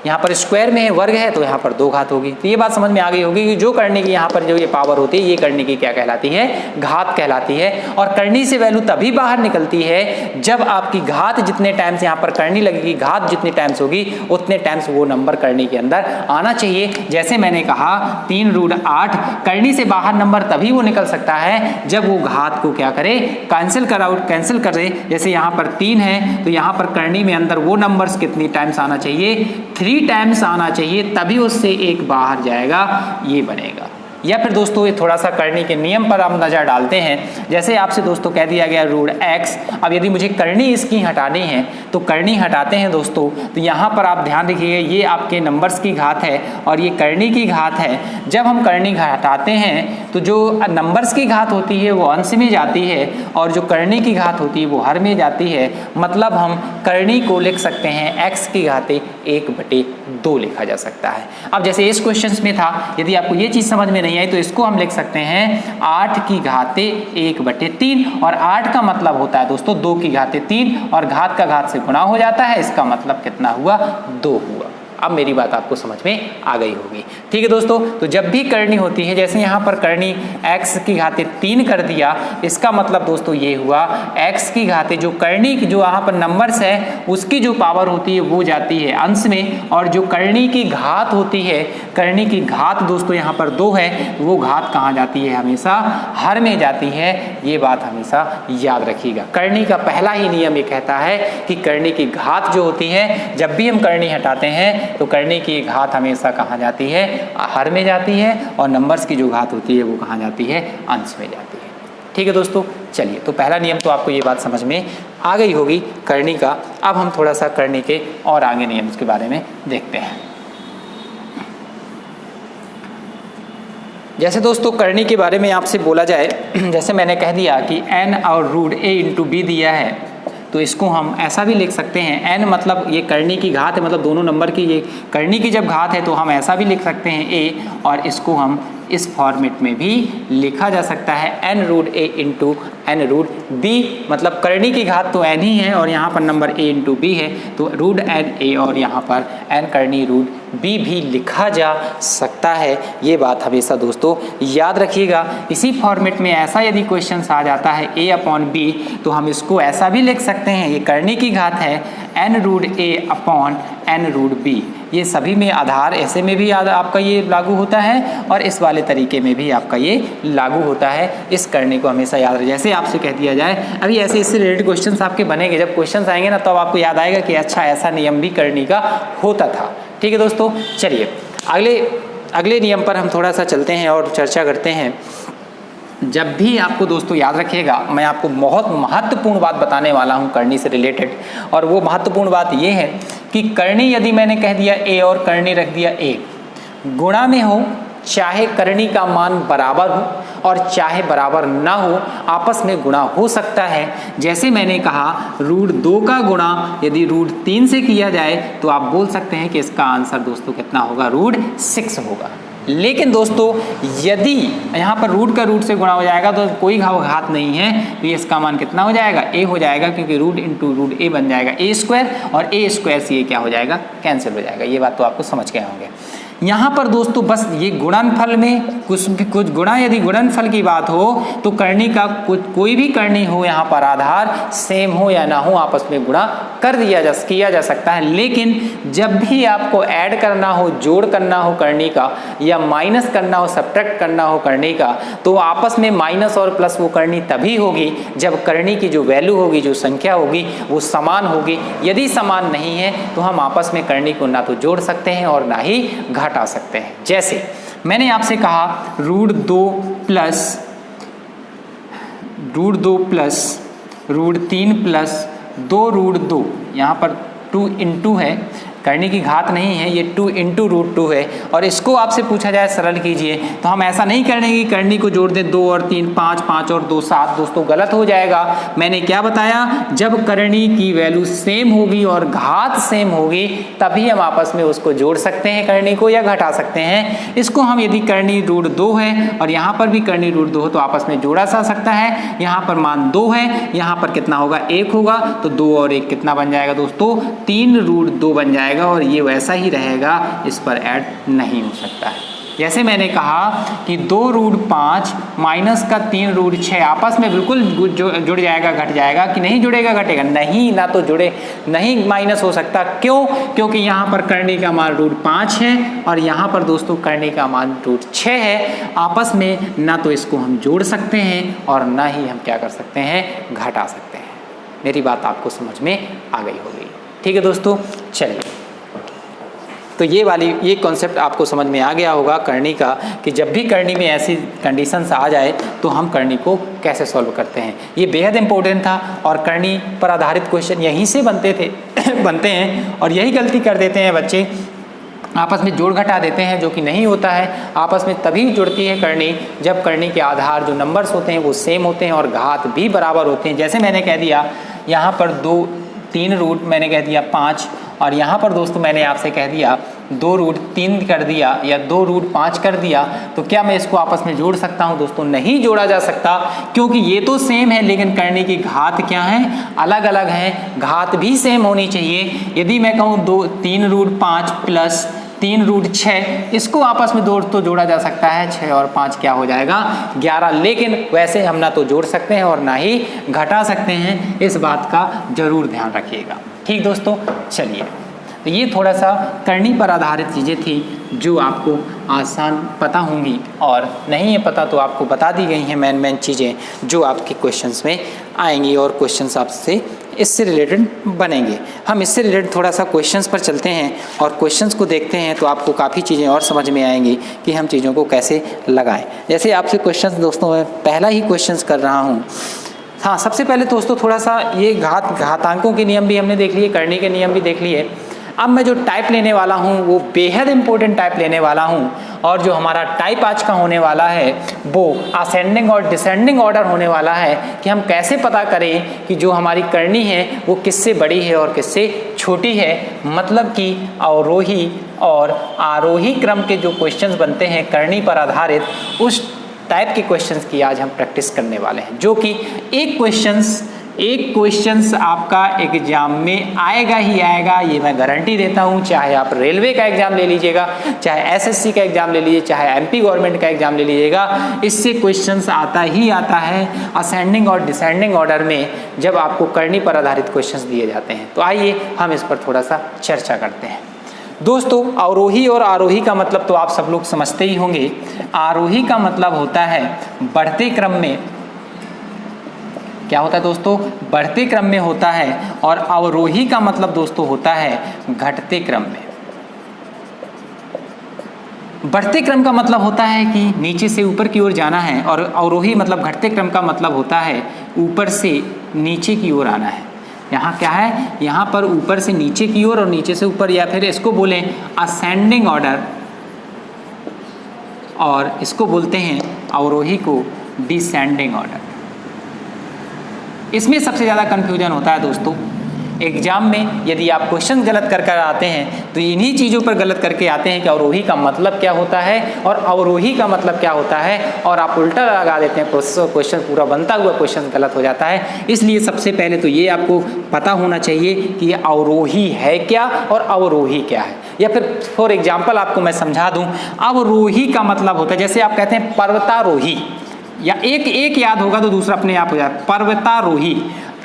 यहाँ पर स्क्वायर में है, वर्ग है, तो यहाँ पर 2 घात होगी। तो ये बात समझ में आ गई होगी कि जो करनी की यहाँ पर जो ये पावर होती है, ये करनी की क्या कहलाती है, घात कहलाती है। और करनी से वैल्यू तभी बाहर निकलती है जब आपकी घात जितने टाइम्स यहाँ पर करनी लगेगी, घात जितने टाइम्स होगी उतने टाइम्स वो नंबर करनी के अंदर आना चाहिए। जैसे मैंने कहा 3√8, करनी से बाहर नंबर तभी वो निकल सकता है जब वो घात को क्या करे, कैंसिल करे। जैसे यहाँ पर 3 है तो यहाँ पर करनी में अंदर वो नंबर्स कितनी टाइम्स आना चाहिए, 3 टाइम्स आना चाहिए, तभी उससे एक बाहर जाएगा, ये बनेगा। या फिर दोस्तों ये थोड़ा सा करनी के नियम पर हम नज़र डालते हैं। जैसे आपसे दोस्तों कह दिया गया √x, अब यदि मुझे करनी इसकी हटानी है तो करनी हटाते हैं दोस्तों, तो यहाँ पर आप ध्यान रखिए, ये आपके नंबर्स की घात है और ये करनी की घात है। जब हम करनी हटाते हैं तो जो नंबर्स की घात होती है वो अंश में जाती है और जो करनी की घात होती है वो हर में जाती है। मतलब हम करनी को लिख सकते हैं x की घाते 1/2 लिखा जा सकता है। अब जैसे इस क्वेश्चन में था, यदि आपको ये चीज़ समझ में नहीं आई तो इसको हम लिख सकते हैं 8 की घाते 1/3, और 8 का मतलब होता है दोस्तों 2 की घाते 3 और घात का घात से गुणा हो जाता है, इसका मतलब कितना हुआ, 2 हुआ। अब मेरी बात आपको समझ में आ गई होगी। ठीक है दोस्तों, तो जब भी करनी होती है, जैसे यहाँ पर करनी x की घाते 3 कर दिया, इसका मतलब दोस्तों ये हुआ x की घाते जो करनी जो यहाँ पर नंबर्स है उसकी जो पावर होती है वो जाती है अंश में, और जो करनी की घात होती है, करनी की घात दोस्तों यहाँ पर 2 है, वो घात कहाँ जाती है, हमेशा हर में जाती है। ये बात हमेशा याद रखिएगा। करनी का पहला ही नियम ये कहता है कि करनी की घात जो होती है, जब भी हम करनी हटाते हैं तो करनी की घात हमेशा कहाँ जाती है, हर में जाती है, और नंबर्स की जो घात होती है वो कहाँ जाती है, अंश में जाती है। ठीक है दोस्तों, चलिए, तो पहला नियम तो आपको ये बात समझ में आ गई होगी करनी का। अब हम थोड़ा सा करनी के और आगे नियम के बारे में देखते हैं। जैसे दोस्तों करनी के बारे में आपसे बोला जाए, जैसे मैंने कह दिया कि n और √a/b दिया है, तो इसको हम ऐसा भी लिख सकते हैं, n मतलब ये करनी की घात है, मतलब दोनों नंबर की ये करनी की जब घात है तो हम ऐसा भी लिख सकते हैं a, और इसको हम इस फॉर्मेट में भी लिखा जा सकता है n√a n√b, मतलब करनी की घात तो n ही है और यहाँ पर नंबर a/b है, तो √n(a) और यहाँ पर n करनी √b भी लिखा जा सकता है। ये बात हमेशा दोस्तों याद रखिएगा। इसी फॉर्मेट में ऐसा यदि क्वेश्चन आ जाता है a/b, तो हम इसको ऐसा भी लिख सकते हैं, ये करनी की घात है n√a/ n√b। ये सभी में आधार ऐसे में भी आपका ये लागू होता है और इस वाले तरीके में भी आपका ये लागू होता है। इस करने को हमेशा याद रखें। जैसे आपसे कह दिया जाए, अभी ऐसे इससे रिलेटेड क्वेश्चंस आपके बनेंगे, जब क्वेश्चंस आएंगे ना तब तो आपको याद आएगा कि अच्छा ऐसा नियम भी करने का होता था। ठीक है दोस्तों, चलिए अगले नियम पर हम थोड़ा सा चलते हैं और चर्चा करते हैं। जब भी आपको दोस्तों याद रखिएगा, मैं आपको बहुत महत्वपूर्ण बात बताने वाला हूं करनी से रिलेटेड, और वो महत्वपूर्ण बात ये है कि करनी यदि मैंने कह दिया a और करनी रख दिया a, गुणा में हो, चाहे करनी का मान बराबर हो और चाहे बराबर ना हो, आपस में गुणा हो सकता है। जैसे मैंने कहा √2 का गुणा यदि √3 से किया जाए तो आप बोल सकते हैं कि इसका आंसर दोस्तों कितना होगा, √6 होगा। लेकिन दोस्तों यदि यहाँ पर रूट का रूट से गुणा हो जाएगा तो कोई घात नहीं है, तो ये इसका मान कितना हो जाएगा, a हो जाएगा, क्योंकि √a बन जाएगा a² और a² से ये क्या हो जाएगा, कैंसिल हो जाएगा। ये बात तो आपको समझ गए होंगे। यहाँ पर दोस्तों बस ये गुणनफल में कुछ गुणा, यदि गुणनफल की बात हो तो करनी का कोई भी करनी हो, यहाँ पर आधार सेम हो या ना हो, आपस में गुणा किया जा सकता है। लेकिन जब भी आपको ऐड करना हो, जोड़ करना हो करनी का, या माइनस करना हो, सब्ट्रैक्ट करना हो करनी का, तो आपस में माइनस और प्लस वो करनी तभी होगी जब करनी की जो वैल्यू होगी, जो संख्या होगी, वो समान होगी। यदि समान नहीं है तो हम आपस में करनी को ना तो जोड़ सकते हैं और ना ही घटा सकते हैं। जैसे मैंने आपसे कहा √2 प्लस √3 प्लस 2√2, यहाँ पर 2 × है, करने की घात नहीं है, ये 2 × √2 है। और इसको आपसे पूछा जाए सरल कीजिए, तो हम ऐसा नहीं करने की करनी को जोड़ दें 2 और 3 5, 5 और 2 7, दोस्तों गलत हो जाएगा। मैंने क्या बताया, जब करनी की वैल्यू सेम होगी और घात सेम होगी तभी हम आपस में उसको जोड़ सकते हैं करनी को, या घटा सकते हैं। इसको हम यदि करनी √2 है और यहाँ पर भी करनी √2 हो तो आपस में जोड़ा जा सकता है। यहाँ पर मान 2 है, यहाँ पर कितना होगा, 1 होगा, तो 2 और 1 कितना बन जाएगा दोस्तों, 3 √2 बन जाएगा। जाएगा और ये वैसा ही रहेगा, इस पर ऐड नहीं हो सकता है। जैसे मैंने कहा कि 2√5 माइनस का 3√6 आपस में बिल्कुल जुड़ जाएगा, घट जाएगा कि नहीं जुड़ेगा, घटेगा नहीं, ना तो जुड़े नहीं माइनस हो सकता। क्यों? क्योंकि यहाँ पर करनी का मान √5 है और यहाँ पर दोस्तों करनी का मान √6 है। आपस में ना तो इसको हम जोड़ सकते हैं और ना ही हम क्या कर सकते हैं, घटा सकते हैं। मेरी बात आपको समझ में आ गई होगी। ठीक है दोस्तों, चलिए तो ये कॉन्सेप्ट आपको समझ में आ गया होगा करनी का, कि जब भी करनी में ऐसी कंडीशंस आ जाए तो हम करनी को कैसे सॉल्व करते हैं। ये बेहद इंपॉर्टेंट था और करनी पर आधारित क्वेश्चन यहीं से बनते हैं और यही गलती कर देते हैं बच्चे, आपस में जोड़ घटा देते हैं, जो कि नहीं होता है। आपस में तभी जुड़ती है करनी जब करनी के आधार जो नंबर्स होते हैं वो सेम होते हैं और घात भी बराबर होते हैं। जैसे मैंने कह दिया यहाँ पर 3 रूट मैंने कह दिया 5 और यहाँ पर दोस्तों मैंने आपसे कह दिया 2√3 कर दिया या 2√5 कर दिया, तो क्या मैं इसको आपस में जोड़ सकता हूँ? दोस्तों नहीं जोड़ा जा सकता, क्योंकि ये तो सेम है लेकिन करने की घात क्या है, अलग अलग है। घात भी सेम होनी चाहिए। यदि मैं कहूँ 3√5 प्लस 3√6, इसको आपस में तो जोड़ा जा सकता है, 6 और 5 क्या हो जाएगा 11, लेकिन वैसे हम ना तो जोड़ सकते हैं और ना ही घटा सकते हैं। इस बात का जरूर ध्यान रखिएगा। ठीक दोस्तों, चलिए तो ये थोड़ा सा करनी पर आधारित चीज़ें थी जो आपको आसान पता होंगी और नहीं है पता तो आपको बता दी गई हैं मेन चीज़ें जो आपके क्वेश्चंस में आएंगी और क्वेश्चंस आपसे इससे रिलेटेड बनेंगे। हम इससे रिलेटेड थोड़ा सा क्वेश्चंस पर चलते हैं और क्वेश्चंस को देखते हैं तो आपको काफ़ी चीज़ें और समझ में आएंगी कि हम चीज़ों को कैसे लगाएं। जैसे आपसे क्वेश्चंस दोस्तों मैं पहला ही क्वेश्चंस कर रहा हूँ। हाँ, सबसे पहले दोस्तों थोड़ा सा ये घातांकों के नियम भी हमने देख लिए, करने के नियम भी देख लिए। अब मैं जो टाइप लेने वाला हूँ वो बेहद इंपॉर्टेंट टाइप लेने वाला हूँ और जो हमारा टाइप आज का होने वाला है वो असेंडिंग और डिसेंडिंग ऑर्डर होने वाला है कि हम कैसे पता करें कि जो हमारी करनी है वो किससे बड़ी है और किससे छोटी है। मतलब कि अवरोही और आरोही क्रम के जो क्वेश्चंस बनते हैं करनी पर आधारित, उस टाइप के क्वेश्चंस की आज हम प्रैक्टिस करने वाले हैं, जो कि एक क्वेश्चंस आपका एग्जाम में आएगा ही आएगा, ये मैं गारंटी देता हूँ। चाहे आप रेलवे का एग्जाम ले लीजिएगा, चाहे एसएससी का एग्जाम ले लीजिए, चाहे एमपी गवर्नमेंट का एग्जाम ले लीजिएगा, इससे क्वेश्चंस आता ही आता है असेंडिंग और डिसेंडिंग ऑर्डर में जब आपको करनी पर आधारित क्वेश्चंस दिए जाते हैं। तो आइए हम इस पर थोड़ा सा चर्चा करते हैं। दोस्तों अवरोही और आरोही का मतलब तो आप सब लोग समझते ही होंगे। आरोही का मतलब होता है बढ़ते क्रम में, क्या होता है दोस्तों, बढ़ते क्रम में होता है, और अवरोही का मतलब दोस्तों होता है घटते क्रम में। बढ़ते क्रम का मतलब होता है कि नीचे से ऊपर की ओर जाना है और अवरोही मतलब घटते क्रम का मतलब होता है ऊपर से नीचे की ओर आना है। यहाँ क्या है, यहाँ पर ऊपर से नीचे की ओर और नीचे से ऊपर, या फिर इसको बोलें असेंडिंग ऑर्डर और इसको बोलते हैं अवरोही को डिसेंडिंग ऑर्डर। इसमें सबसे ज़्यादा कन्फ्यूजन होता है दोस्तों एग्जाम में। यदि आप क्वेश्चन गलत कर आते हैं तो इन्हीं चीज़ों पर गलत करके आते हैं कि अवरोही का मतलब क्या होता है और अवरोही का मतलब क्या होता है, और आप उल्टा लगा देते हैं प्रोसेस और क्वेश्चन पूरा बनता हुआ क्वेश्चन गलत हो जाता है। इसलिए सबसे पहले तो ये आपको पता होना चाहिए कि ये अवरोही है क्या और अवरोही क्या है। या फिर फॉर एग्जाम्पल आपको मैं समझा दूँ, अवरोही का मतलब होता है, जैसे आप कहते हैं पर्वतारोही, या एक याद होगा तो दूसरा अपने आप हो जाए। पर्वतारोही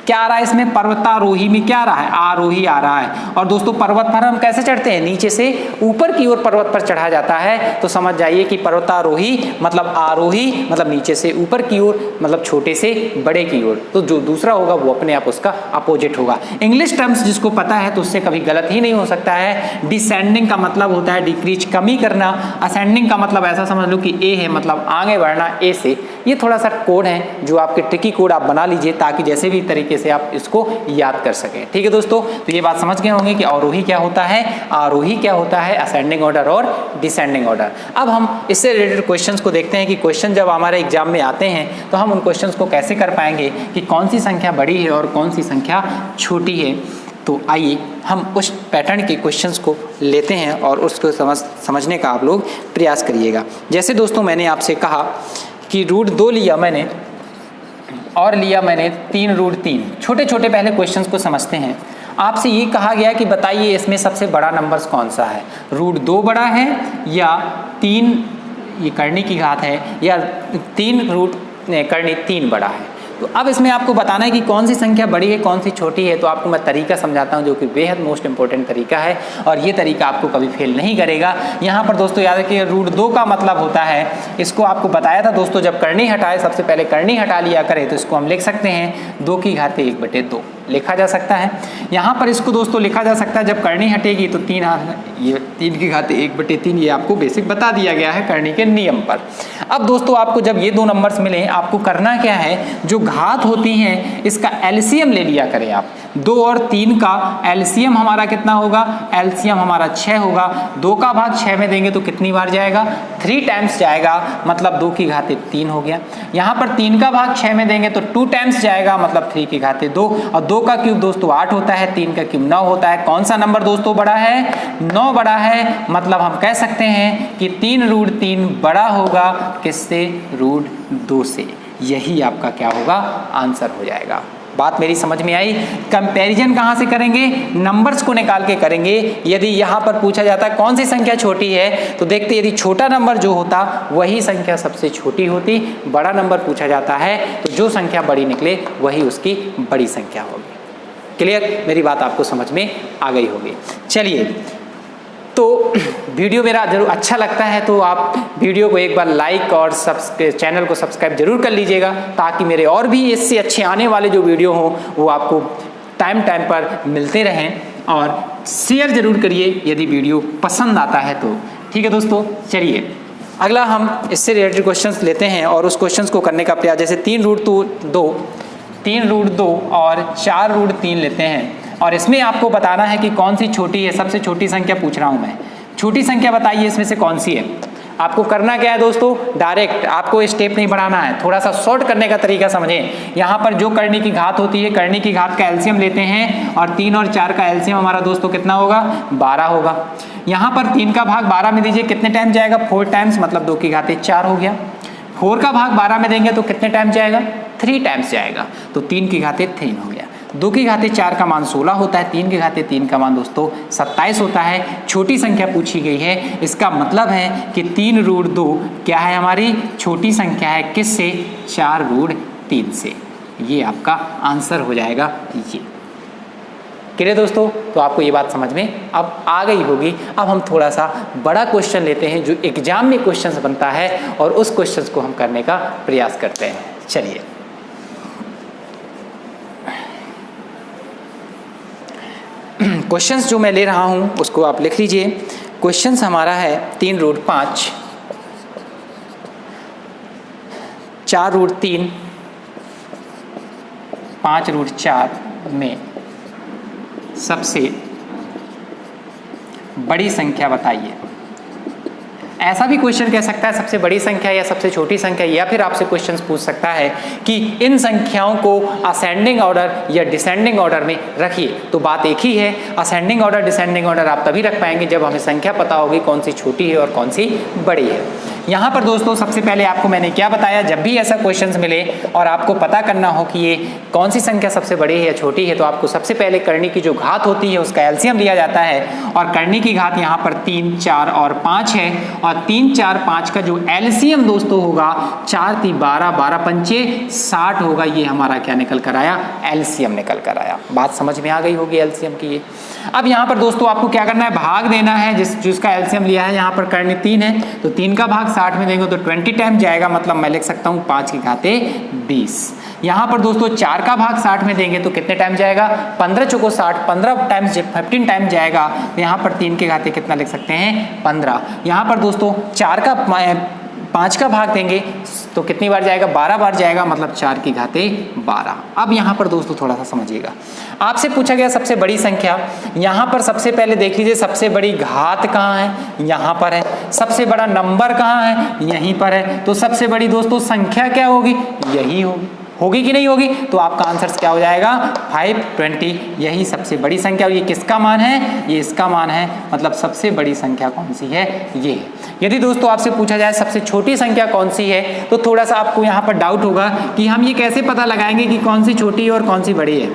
क्या आ रहा है इसमें, पर्वतारोही में क्या आ रहा है, आरोही आ रहा है। और दोस्तों पर्वत पर हम कैसे चढ़ते हैं, नीचे से ऊपर की ओर पर्वत पर चढ़ा जाता है। तो समझ जाइए कि पर्वतारोही मतलब आरोही मतलब नीचे से ऊपर की ओर, मतलब छोटे से बड़े की ओर। तो जो दूसरा होगा वो अपने आप उसका अपोजिट होगा। इंग्लिश टर्म्स जिसको पता है तो उससे कभी गलत ही नहीं हो सकता है। डिसेंडिंग का मतलब होता है डिक्रीज, कमी करना। असेंडिंग का मतलब ऐसा समझ लो कि ए है मतलब आगे बढ़ना ए से। ये थोड़ा सा कोड है जो आपके ट्रिकी कोड आप बना लीजिए ताकि जैसे भी तरीके से आप इसको याद कर सकें। ठीक है दोस्तों, तो ये बात समझ गए होंगे कि अवरोही क्या होता है, आरोही क्या होता है, असेंडिंग ऑर्डर और डिसेंडिंग ऑर्डर। अब हम इससे रिलेटेड क्वेश्चंस को देखते हैं कि क्वेश्चन जब हमारे एग्जाम में आते हैं तो हम उन क्वेश्चंस को कैसे कर पाएंगे कि कौन सी संख्या बड़ी है और कौन सी संख्या छोटी है। तो आइए हम उस पैटर्न के क्वेश्चंस को लेते हैं और उसको समझने का आप लोग प्रयास करिएगा। जैसे दोस्तों मैंने आपसे कहा कि √2 लिया मैंने और लिया मैंने 3√3। छोटे छोटे पहले क्वेश्चंस को समझते हैं। आपसे ये कहा गया कि बताइए इसमें सबसे बड़ा नंबर कौन सा है, √2 बड़ा है या 3 ये करनी की घात है या 3 रूट करनी 3 बड़ा है। तो अब इसमें आपको बताना है कि कौन सी संख्या बड़ी है कौन सी छोटी है। तो आपको मैं तरीका समझाता हूं जो कि बेहद मोस्ट इंपॉर्टेंट तरीका है और ये तरीका आपको कभी फेल नहीं करेगा। यहाँ पर दोस्तों याद रखिए √2 का मतलब होता है, इसको आपको बताया था दोस्तों, जब करनी हटाए सबसे पहले करनी हटा लिया करें तो इसको हम लिख सकते हैं 2 की घात 1/2 लिखा जा सकता है। यहाँ पर इसको दोस्तों लिखा जा सकता है जब करनी हटेगी तो 3 ये 3 की घात 1/3 ये आपको बेसिक बता दिया गया है करनी के नियम पर। अब दोस्तों आपको जब ये 2 नंबर्स मिले आपको करना क्या है, जो घात होती हैं इसका एलसीएम ले लिया करें आप। 2 और 3 का एलसीएम हमारा कितना होगा, एलसीएम हमारा 6 होगा। 2 का भाग 6 में देंगे तो कितनी बार जाएगा, 3 टाइम्स जाएगा, मतलब 2 की घात 3 हो गया। यहाँ पर 3 का भाग 6 में देंगे तो 2 टाइम्स जाएगा, मतलब 3 की घात 2 और 2 का क्यूब दोस्तों 8 होता है, 3 का क्यूब 9 होता है। कौन सा नंबर दोस्तों बड़ा है, 9 बड़ा है। मतलब हम कह सकते हैं कि 3√3 बड़ा होगा किससे, √2 से। यही आपका क्या होगा, आंसर हो जाएगा। बात मेरी समझ में आई। कंपैरिजन कहाँ से करेंगे, नंबर्स को निकाल के करेंगे। यदि यहाँ पर पूछा जाता है कौन सी संख्या छोटी है तो देखते यदि छोटा नंबर जो होता वही संख्या सबसे छोटी होती, बड़ा नंबर पूछा जाता है तो जो संख्या बड़ी निकले वही उसकी बड़ी संख्या होगी। क्लियर, मेरी बात आपको समझ में आ गई होगी। चलिए, तो वीडियो मेरा जरूर अच्छा लगता है तो आप वीडियो को एक बार लाइक और चैनल को सब्सक्राइब जरूर कर लीजिएगा ताकि मेरे और भी इससे अच्छे आने वाले जो वीडियो हों वो आपको टाइम पर मिलते रहें। और शेयर जरूर करिए यदि वीडियो पसंद आता है तो। ठीक है दोस्तों, चलिए अगला हम इससे रिलेटेड क्वेश्चंस लेते हैं और उस क्वेश्चंस को करने का प्रयास, जैसे 3√2 और 4√3 लेते हैं और इसमें आपको बताना है कि कौन सी छोटी है, सबसे छोटी संख्या पूछ रहा हूं मैं। छोटी संख्या बताइए इसमें से कौन सी है। आपको करना क्या है दोस्तों, डायरेक्ट आपको स्टेप नहीं बढ़ाना है, थोड़ा सा शॉर्ट करने का तरीका समझें। यहाँ पर जो करनी की घात होती है, करनी की घात का एलसीएम लेते हैं और 3 और 4 का एलसीएम हमारा दोस्तों कितना होगा, 12 होगा। यहाँ पर 3 का भाग 12 में दीजिए, कितने टाइम जाएगा, 4 टाइम्स, मतलब 2 की घात 4 हो गया। 4 का भाग 12 में देंगे तो कितने टाइम जाएगा, 3 टाइम्स जाएगा, तो 3 की घात 3 हो गया। 2 की घात 4 का मान 16 होता है, 3 की घात 3 का मान दोस्तों 27 होता है। छोटी संख्या पूछी गई है, इसका मतलब है कि 3√2 क्या है, हमारी छोटी संख्या है, किससे, 4√3 से। ये आपका आंसर हो जाएगा ये। क्लियर दोस्तों, तो आपको ये बात समझ में अब आ गई होगी। अब हम थोड़ा सा बड़ा क्वेश्चन लेते हैं जो एग्जाम में क्वेश्चन बनता है और उस क्वेश्चन को हम करने का प्रयास करते हैं। चलिए, क्वेश्चंस जो मैं ले रहा हूं उसको आप लिख लीजिए। क्वेश्चंस हमारा है 3√5, 4√3, 5√4 में सबसे बड़ी संख्या बताइए। ऐसा भी क्वेश्चन कह सकता है सबसे बड़ी संख्या या सबसे छोटी संख्या, या फिर आपसे क्वेश्चन पूछ सकता है कि इन संख्याओं को असेंडिंग ऑर्डर या डिसेंडिंग ऑर्डर में रखिए। तो बात एक ही है, असेंडिंग ऑर्डर डिसेंडिंग ऑर्डर आप तभी रख पाएंगे जब हमें संख्या पता होगी कौन सी छोटी है और कौन सी बड़ी है। यहाँ पर दोस्तों सबसे पहले आपको मैंने क्या बताया, जब भी ऐसा क्वेश्चंस मिले और आपको पता करना हो कि ये कौन सी संख्या सबसे बड़ी है या छोटी है, तो आपको सबसे पहले करनी की जो घात होती है उसका एलसीएम लिया जाता है। और करनी की घात यहाँ पर 3, 4 और 5 है और 3, 4, 5 का जो एलसीएम दोस्तों होगा 4 × 12, 12 पंचे 60 होगा। ये हमारा क्या निकल कर आया, एलसीएम निकल कर आया। बात समझ में आ गई होगी एलसीएम की ये। अब यहाँ पर दोस्तों आपको क्या करना है, भाग देना है जिसका एलसीएम लिया है। यहाँ पर करनी 3 है तो 3 का भाग 60 में देंगे तो 20 टाइम जाएगा, मतलब मैं लिख सकता हूँ 5 की घात 20। यहाँ पर दोस्तों 4 का भाग 60 में देंगे तो कितने टाइम जाएगा, 15 चौको 60, 15 टाइम्स 15 टाइम जाएगा। तो यहाँ पर 3 के घाते कितना लिख सकते हैं, 15। यहाँ पर दोस्तों 5 का भाग देंगे तो कितनी बार जाएगा, 12 बार जाएगा, मतलब 4 की घाते 12। अब यहाँ पर दोस्तों थोड़ा सा समझिएगा, आपसे पूछा गया सबसे बड़ी संख्या। यहाँ पर सबसे पहले देख लीजिए सबसे बड़ी घात कहाँ है, यहाँ पर है। सबसे बड़ा नंबर कहाँ है, यहीं पर है। तो सबसे बड़ी दोस्तों संख्या क्या होगी, यही होगी कि नहीं होगी। तो आपका आंसर क्या हो जाएगा, 520। यही सबसे बड़ी संख्या। ये किसका मान है, ये इसका मान है, मतलब सबसे बड़ी संख्या कौन सी है, ये है। यदि दोस्तों आपसे पूछा जाए सबसे छोटी संख्या कौन सी है, तो थोड़ा सा आपको यहाँ पर डाउट होगा कि हम ये कैसे पता लगाएंगे कि कौन सी छोटी है और कौन सी बड़ी है।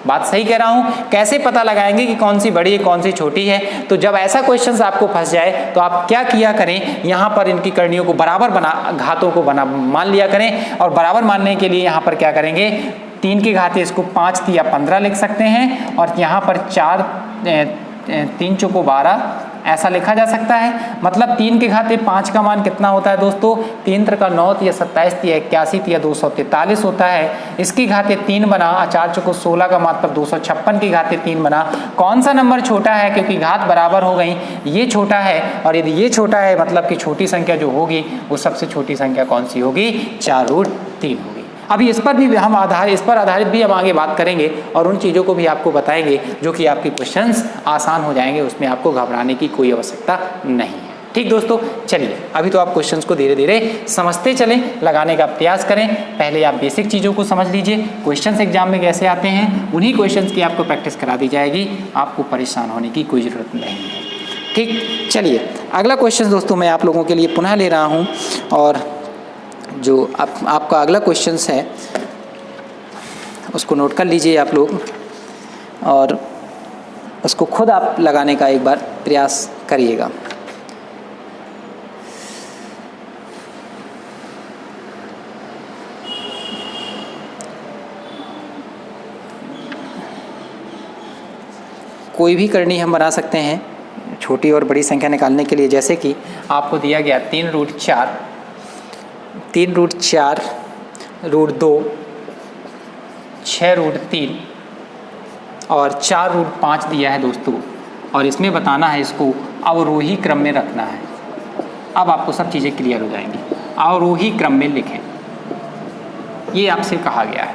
बात सही कह रहा हूँ? कैसे पता लगाएंगे कि कौन सी बड़ी है कौन सी छोटी है? तो जब ऐसा क्वेश्चन आपको फंस जाए तो आप क्या किया करें, यहाँ पर इनकी कड़ियों को बराबर घातों को मान लिया करें। और बराबर मानने के लिए यहाँ पर क्या करेंगे, 3 की घात इसको 5 या 15 लिख सकते हैं, और यहाँ पर 3 चौको 12 ऐसा लिखा जा सकता है। मतलब 3 की घात 5 का मान कितना होता है दोस्तों, 3 3 का 9 या 27 या 81 या 243 होता है। इसकी घातें 3 बना, 4 चौको 16 का मतलब 256 की घातें 3 बना। कौन सा नंबर छोटा है, क्योंकि घात बराबर हो गई, ये छोटा है। और यदि ये छोटा है मतलब कि छोटी संख्या जो होगी वो सबसे छोटी संख्या कौन सी होगी, 4√3 होगी। अभी इस पर भी हम आधारित भी हम आगे बात करेंगे और उन चीज़ों को भी आपको बताएंगे जो कि आपके क्वेश्चंस आसान हो जाएंगे, उसमें आपको घबराने की कोई आवश्यकता नहीं है। ठीक दोस्तों, चलिए अभी तो आप क्वेश्चंस को धीरे धीरे समझते चलें, लगाने का प्रयास करें। पहले आप बेसिक चीज़ों को समझ लीजिए, क्वेश्चंस एग्जाम में कैसे आते हैं, उन्हीं क्वेश्चंस की आपको प्रैक्टिस करा दी जाएगी, आपको परेशान होने की कोई ज़रूरत नहीं है। ठीक, चलिए अगला क्वेश्चन दोस्तों मैं आप लोगों के लिए पुनः ले रहा हूँ, और जो आपका अगला क्वेश्चंस है उसको नोट कर लीजिए आप लोग, और उसको खुद आप लगाने का एक बार प्रयास करिएगा। कोई भी करनी हम बना सकते हैं छोटी और बड़ी संख्या निकालने के लिए, जैसे कि आपको दिया गया 3√4, 3√4, √2, 6√3 और 4√5 दिया है दोस्तों, और इसमें बताना है इसको अवरोही क्रम में रखना है। अब आपको सब चीज़ें क्लियर हो जाएंगी। अवरोही क्रम में लिखें, ये आपसे कहा गया है।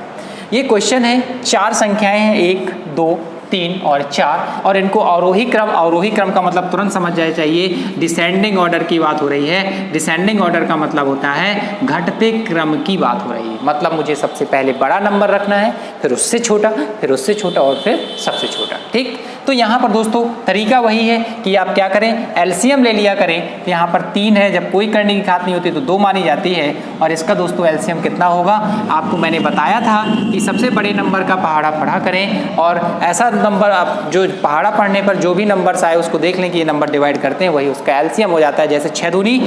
ये क्वेश्चन है, 4 संख्याएं हैं, 1, 2, 3 और 4, और इनको अवरोही क्रम का मतलब तुरंत समझ जाए चाहिए, डिसेंडिंग ऑर्डर की बात हो रही है। डिसेंडिंग ऑर्डर का मतलब होता है घटते क्रम की बात हो रही है। मतलब मुझे सबसे पहले बड़ा नंबर रखना है, फिर उससे छोटा, फिर उससे छोटा और फिर सबसे छोटा। ठीक, तो यहाँ पर दोस्तों तरीका वही है कि आप क्या करें, एलसीएम ले लिया करें। तो यहाँ पर 3 है, जब कोई करने की घात नहीं होती तो 2 मानी जाती है, और इसका दोस्तों एलसीएम कितना होगा, आपको मैंने बताया था कि सबसे बड़े नंबर का पहाड़ा पढ़ा करें, और ऐसा नंबर आप जो पहाड़ा पढ़ने पर जो भी नंबर्स आए उसको देख लें कि ये नंबर डिवाइड करते हैं, वही उसका एलसीएम हो जाता है। जैसे 6 दूनी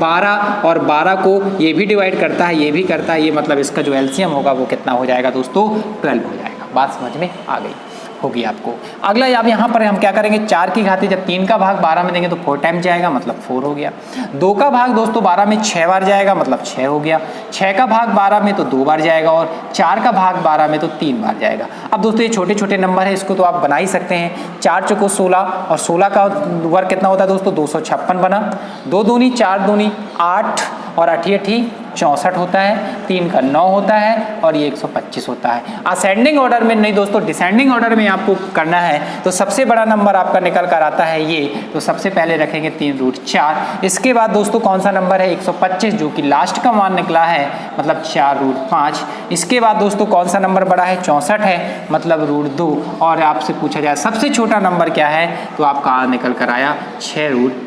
12, और 12 को ये भी डिवाइड करता है, ये भी करता है, ये मतलब इसका जो एलसीएम होगा वो कितना हो जाएगा दोस्तों, 12 हो जाएगा। बात समझ में आ गई होगी आपको। अगला अब यहाँ पर हम क्या करेंगे, 4 की घातें जब 3 का भाग 12 में देंगे तो 4 टाइम जाएगा, मतलब 4 हो गया। 2 का भाग दोस्तों 12 में 6 बार जाएगा, मतलब 6 हो गया। 6 का भाग 12 में तो 2 बार जाएगा, और 4 का भाग 12 में तो 3 बार जाएगा। अब दोस्तों ये छोटे छोटे नंबर है, इसको तो आप बना ही सकते हैं। 4 चौको 16, और 16 का वर्ग कितना होता है दोस्तों, 256 बना। 2 दूनी 4 दूनी 8, और 8 64 होता है। 3 का 9 होता है, और ये 125 होता है। असेंडिंग ऑर्डर में नहीं दोस्तों, डिसेंडिंग ऑर्डर में आपको करना है। तो सबसे बड़ा नंबर आपका निकल कर आता है ये, तो सबसे पहले रखेंगे 3√4। इसके बाद दोस्तों कौन सा नंबर है, 125, जो कि लास्ट का मान निकला है, मतलब 4√5। इसके बाद दोस्तों कौन सा नंबर बड़ा है, 64 है, मतलब √2। और आपसे पूछा जाए सबसे छोटा नंबर क्या है, तो आपका निकल कर आया 6√3।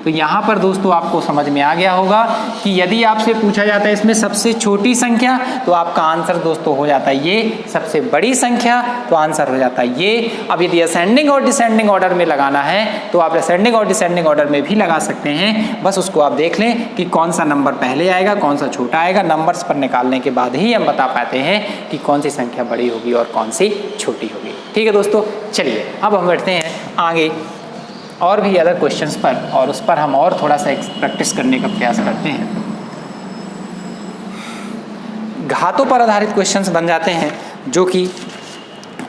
तो यहाँ पर दोस्तों आपको समझ में आ गया होगा कि यदि आपसे पूछा जाता है इसमें सबसे छोटी संख्या, तो आपका आंसर दोस्तों हो जाता है ये। सबसे बड़ी संख्या, तो आंसर हो जाता है ये। अब यदि असेंडिंग और डिसेंडिंग ऑर्डर में लगाना है तो आप असेंडिंग और डिसेंडिंग ऑर्डर में भी लगा सकते हैं। बस उसको आप देख लें कि कौन सा नंबर पहले आएगा, कौन सा छोटा आएगा। नंबर्स पर निकालने के बाद ही हम बता पाते हैं कि कौन सी संख्या बड़ी होगी और कौन सी छोटी होगी। ठीक है दोस्तों, चलिए अब हम बढ़ते हैं आगे और भी अदर क्वेश्चंस पर, और उस पर हम और थोड़ा सा प्रैक्टिस करने का प्रयास करते हैं। घातों पर आधारित क्वेश्चंस बन जाते हैं, जो कि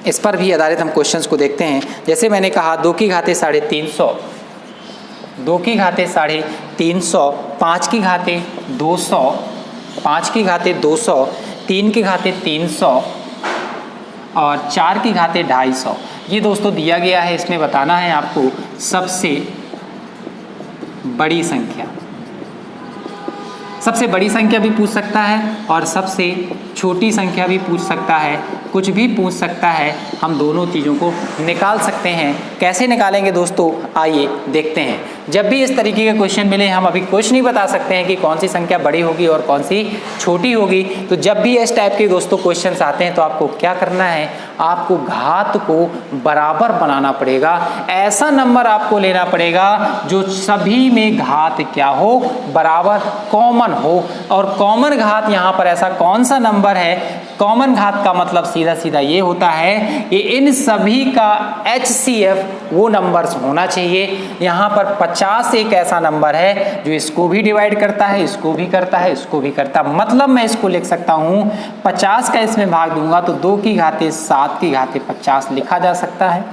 इस पर भी आधारित हम क्वेश्चंस को देखते हैं। जैसे मैंने कहा 2 की घातें 350, 2 की घातें 350, 5 की घातें 200, 5 की घातें 200, 3 की घातें 300 और 4 की घातें 250। ये दोस्तों दिया गया है, इसमें बताना है आपको सबसे बड़ी संख्या। सबसे बड़ी संख्या भी पूछ सकता है और सबसे छोटी संख्या भी पूछ सकता है। कुछ भी पूछ सकता है, हम दोनों चीज़ों को निकाल सकते हैं। कैसे निकालेंगे दोस्तों, आइए देखते हैं। जब भी इस तरीके के क्वेश्चन मिले, हम अभी कुछ नहीं बता सकते हैं कि कौन सी संख्या बड़ी होगी और कौन सी छोटी होगी। तो जब भी इस टाइप के दोस्तों क्वेश्चंस आते हैं तो आपको क्या करना है, आपको घात को बराबर बनाना पड़ेगा। ऐसा नंबर आपको लेना पड़ेगा जो सभी में घात क्या हो, बराबर, कॉमन हो। और कॉमन घात यहाँ पर ऐसा कौन सा नंबर है, कॉमन घात का मतलब सीधा सीधा ये होता है कि इन सभी का HCF वो नंबर्स होना चाहिए। यहाँ पर 50 एक ऐसा नंबर है जो इसको भी डिवाइड करता है, इसको भी करता है, इसको भी करता है। मतलब मैं इसको लिख सकता हूँ 50 का इसमें भाग दूंगा तो 2 की घाते 7 की घाते 50 लिखा जा सकता है।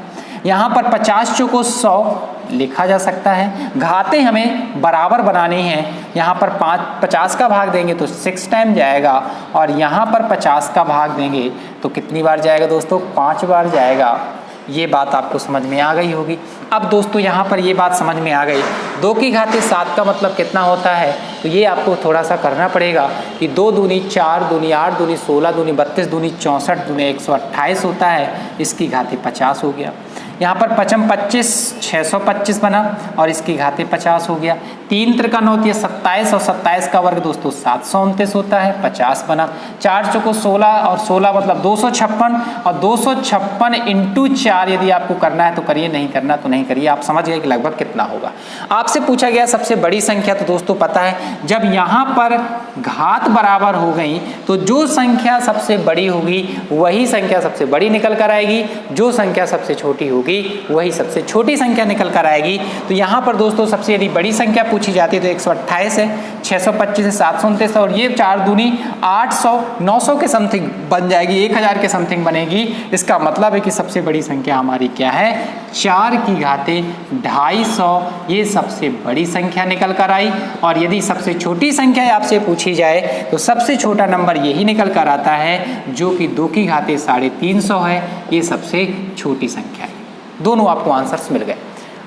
यहाँ पर 50 चौको 100 लिखा जा सकता है। घातें हमें बराबर बनानी है। यहाँ पर 50 का भाग देंगे तो 6 टाइम जाएगा और यहाँ पर 50 का भाग देंगे तो कितनी बार जाएगा दोस्तों, 5 बार जाएगा। ये बात आपको समझ में आ गई होगी। अब दोस्तों यहाँ पर ये बात समझ में आ गई, 2 की घाते 7 का मतलब कितना होता है, तो ये आपको थोड़ा सा करना पड़ेगा कि 2 दूनी 4 दूनी 8 दूनी 16 दूनी 32 दूनी 64 दूनी 128 होता है, इसकी घाते 50 हो गया। यहाँ पर 5 25 625 बना और इसकी घाते 50 हो गया। 3 त्रिका 9 होती है 27 और 27 का वर्ग दोस्तों 729 होता है, 50 बना। 4 चौको 16 और 16 मतलब 256 और 256 इंटू 4 यदि आपको करना है तो करिए, नहीं करना तो नहीं करिए। आप समझ गए कि लगभग कितना होगा। आपसे पूछा गया सबसे बड़ी संख्या, तो दोस्तों पता है जब यहाँ पर घात बराबर हो गई तो जो संख्या सबसे बड़ी होगी वही संख्या सबसे बड़ी निकल कर आएगी, जो संख्या सबसे छोटी होगी वही सबसे छोटी संख्या निकल कर आएगी। तो यहाँ पर दोस्तों सबसे यदि बड़ी संख्या पूछी जाती है तो 128 है, 625 है, 729 और ये 4 दूनी 800 900 के समथिंग बन जाएगी, 1000 के समथिंग बनेगी। इसका मतलब है कि सबसे बड़ी संख्या हमारी क्या है, 4 की घाते 250, ये सबसे बड़ी संख्या निकल कर आई। और यदि सबसे छोटी संख्या आपसे पूछी जाए तो सबसे छोटा नंबर यही निकल कर आता है जो कि 2 की घाते 350 है, ये सबसे छोटी संख्या है। दोनों आपको आंसर्स मिल गए।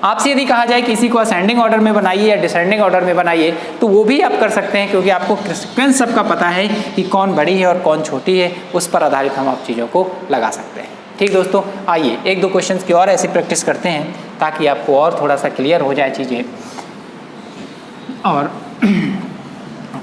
आपसे यदि कहा जाए कि इसी को असेंडिंग ऑर्डर में बनाइए या डिसेंडिंग ऑर्डर में बनाइए तो वो भी आप कर सकते हैं, क्योंकि आपको सीक्वेंस सबका पता है कि कौन बड़ी है और कौन छोटी है, उस पर आधारित हम आप चीज़ों को लगा सकते हैं। ठीक दोस्तों, आइए 1-2 क्वेश्चंस की और ऐसी प्रैक्टिस करते हैं ताकि आपको और थोड़ा सा क्लियर हो जाए चीज़ें और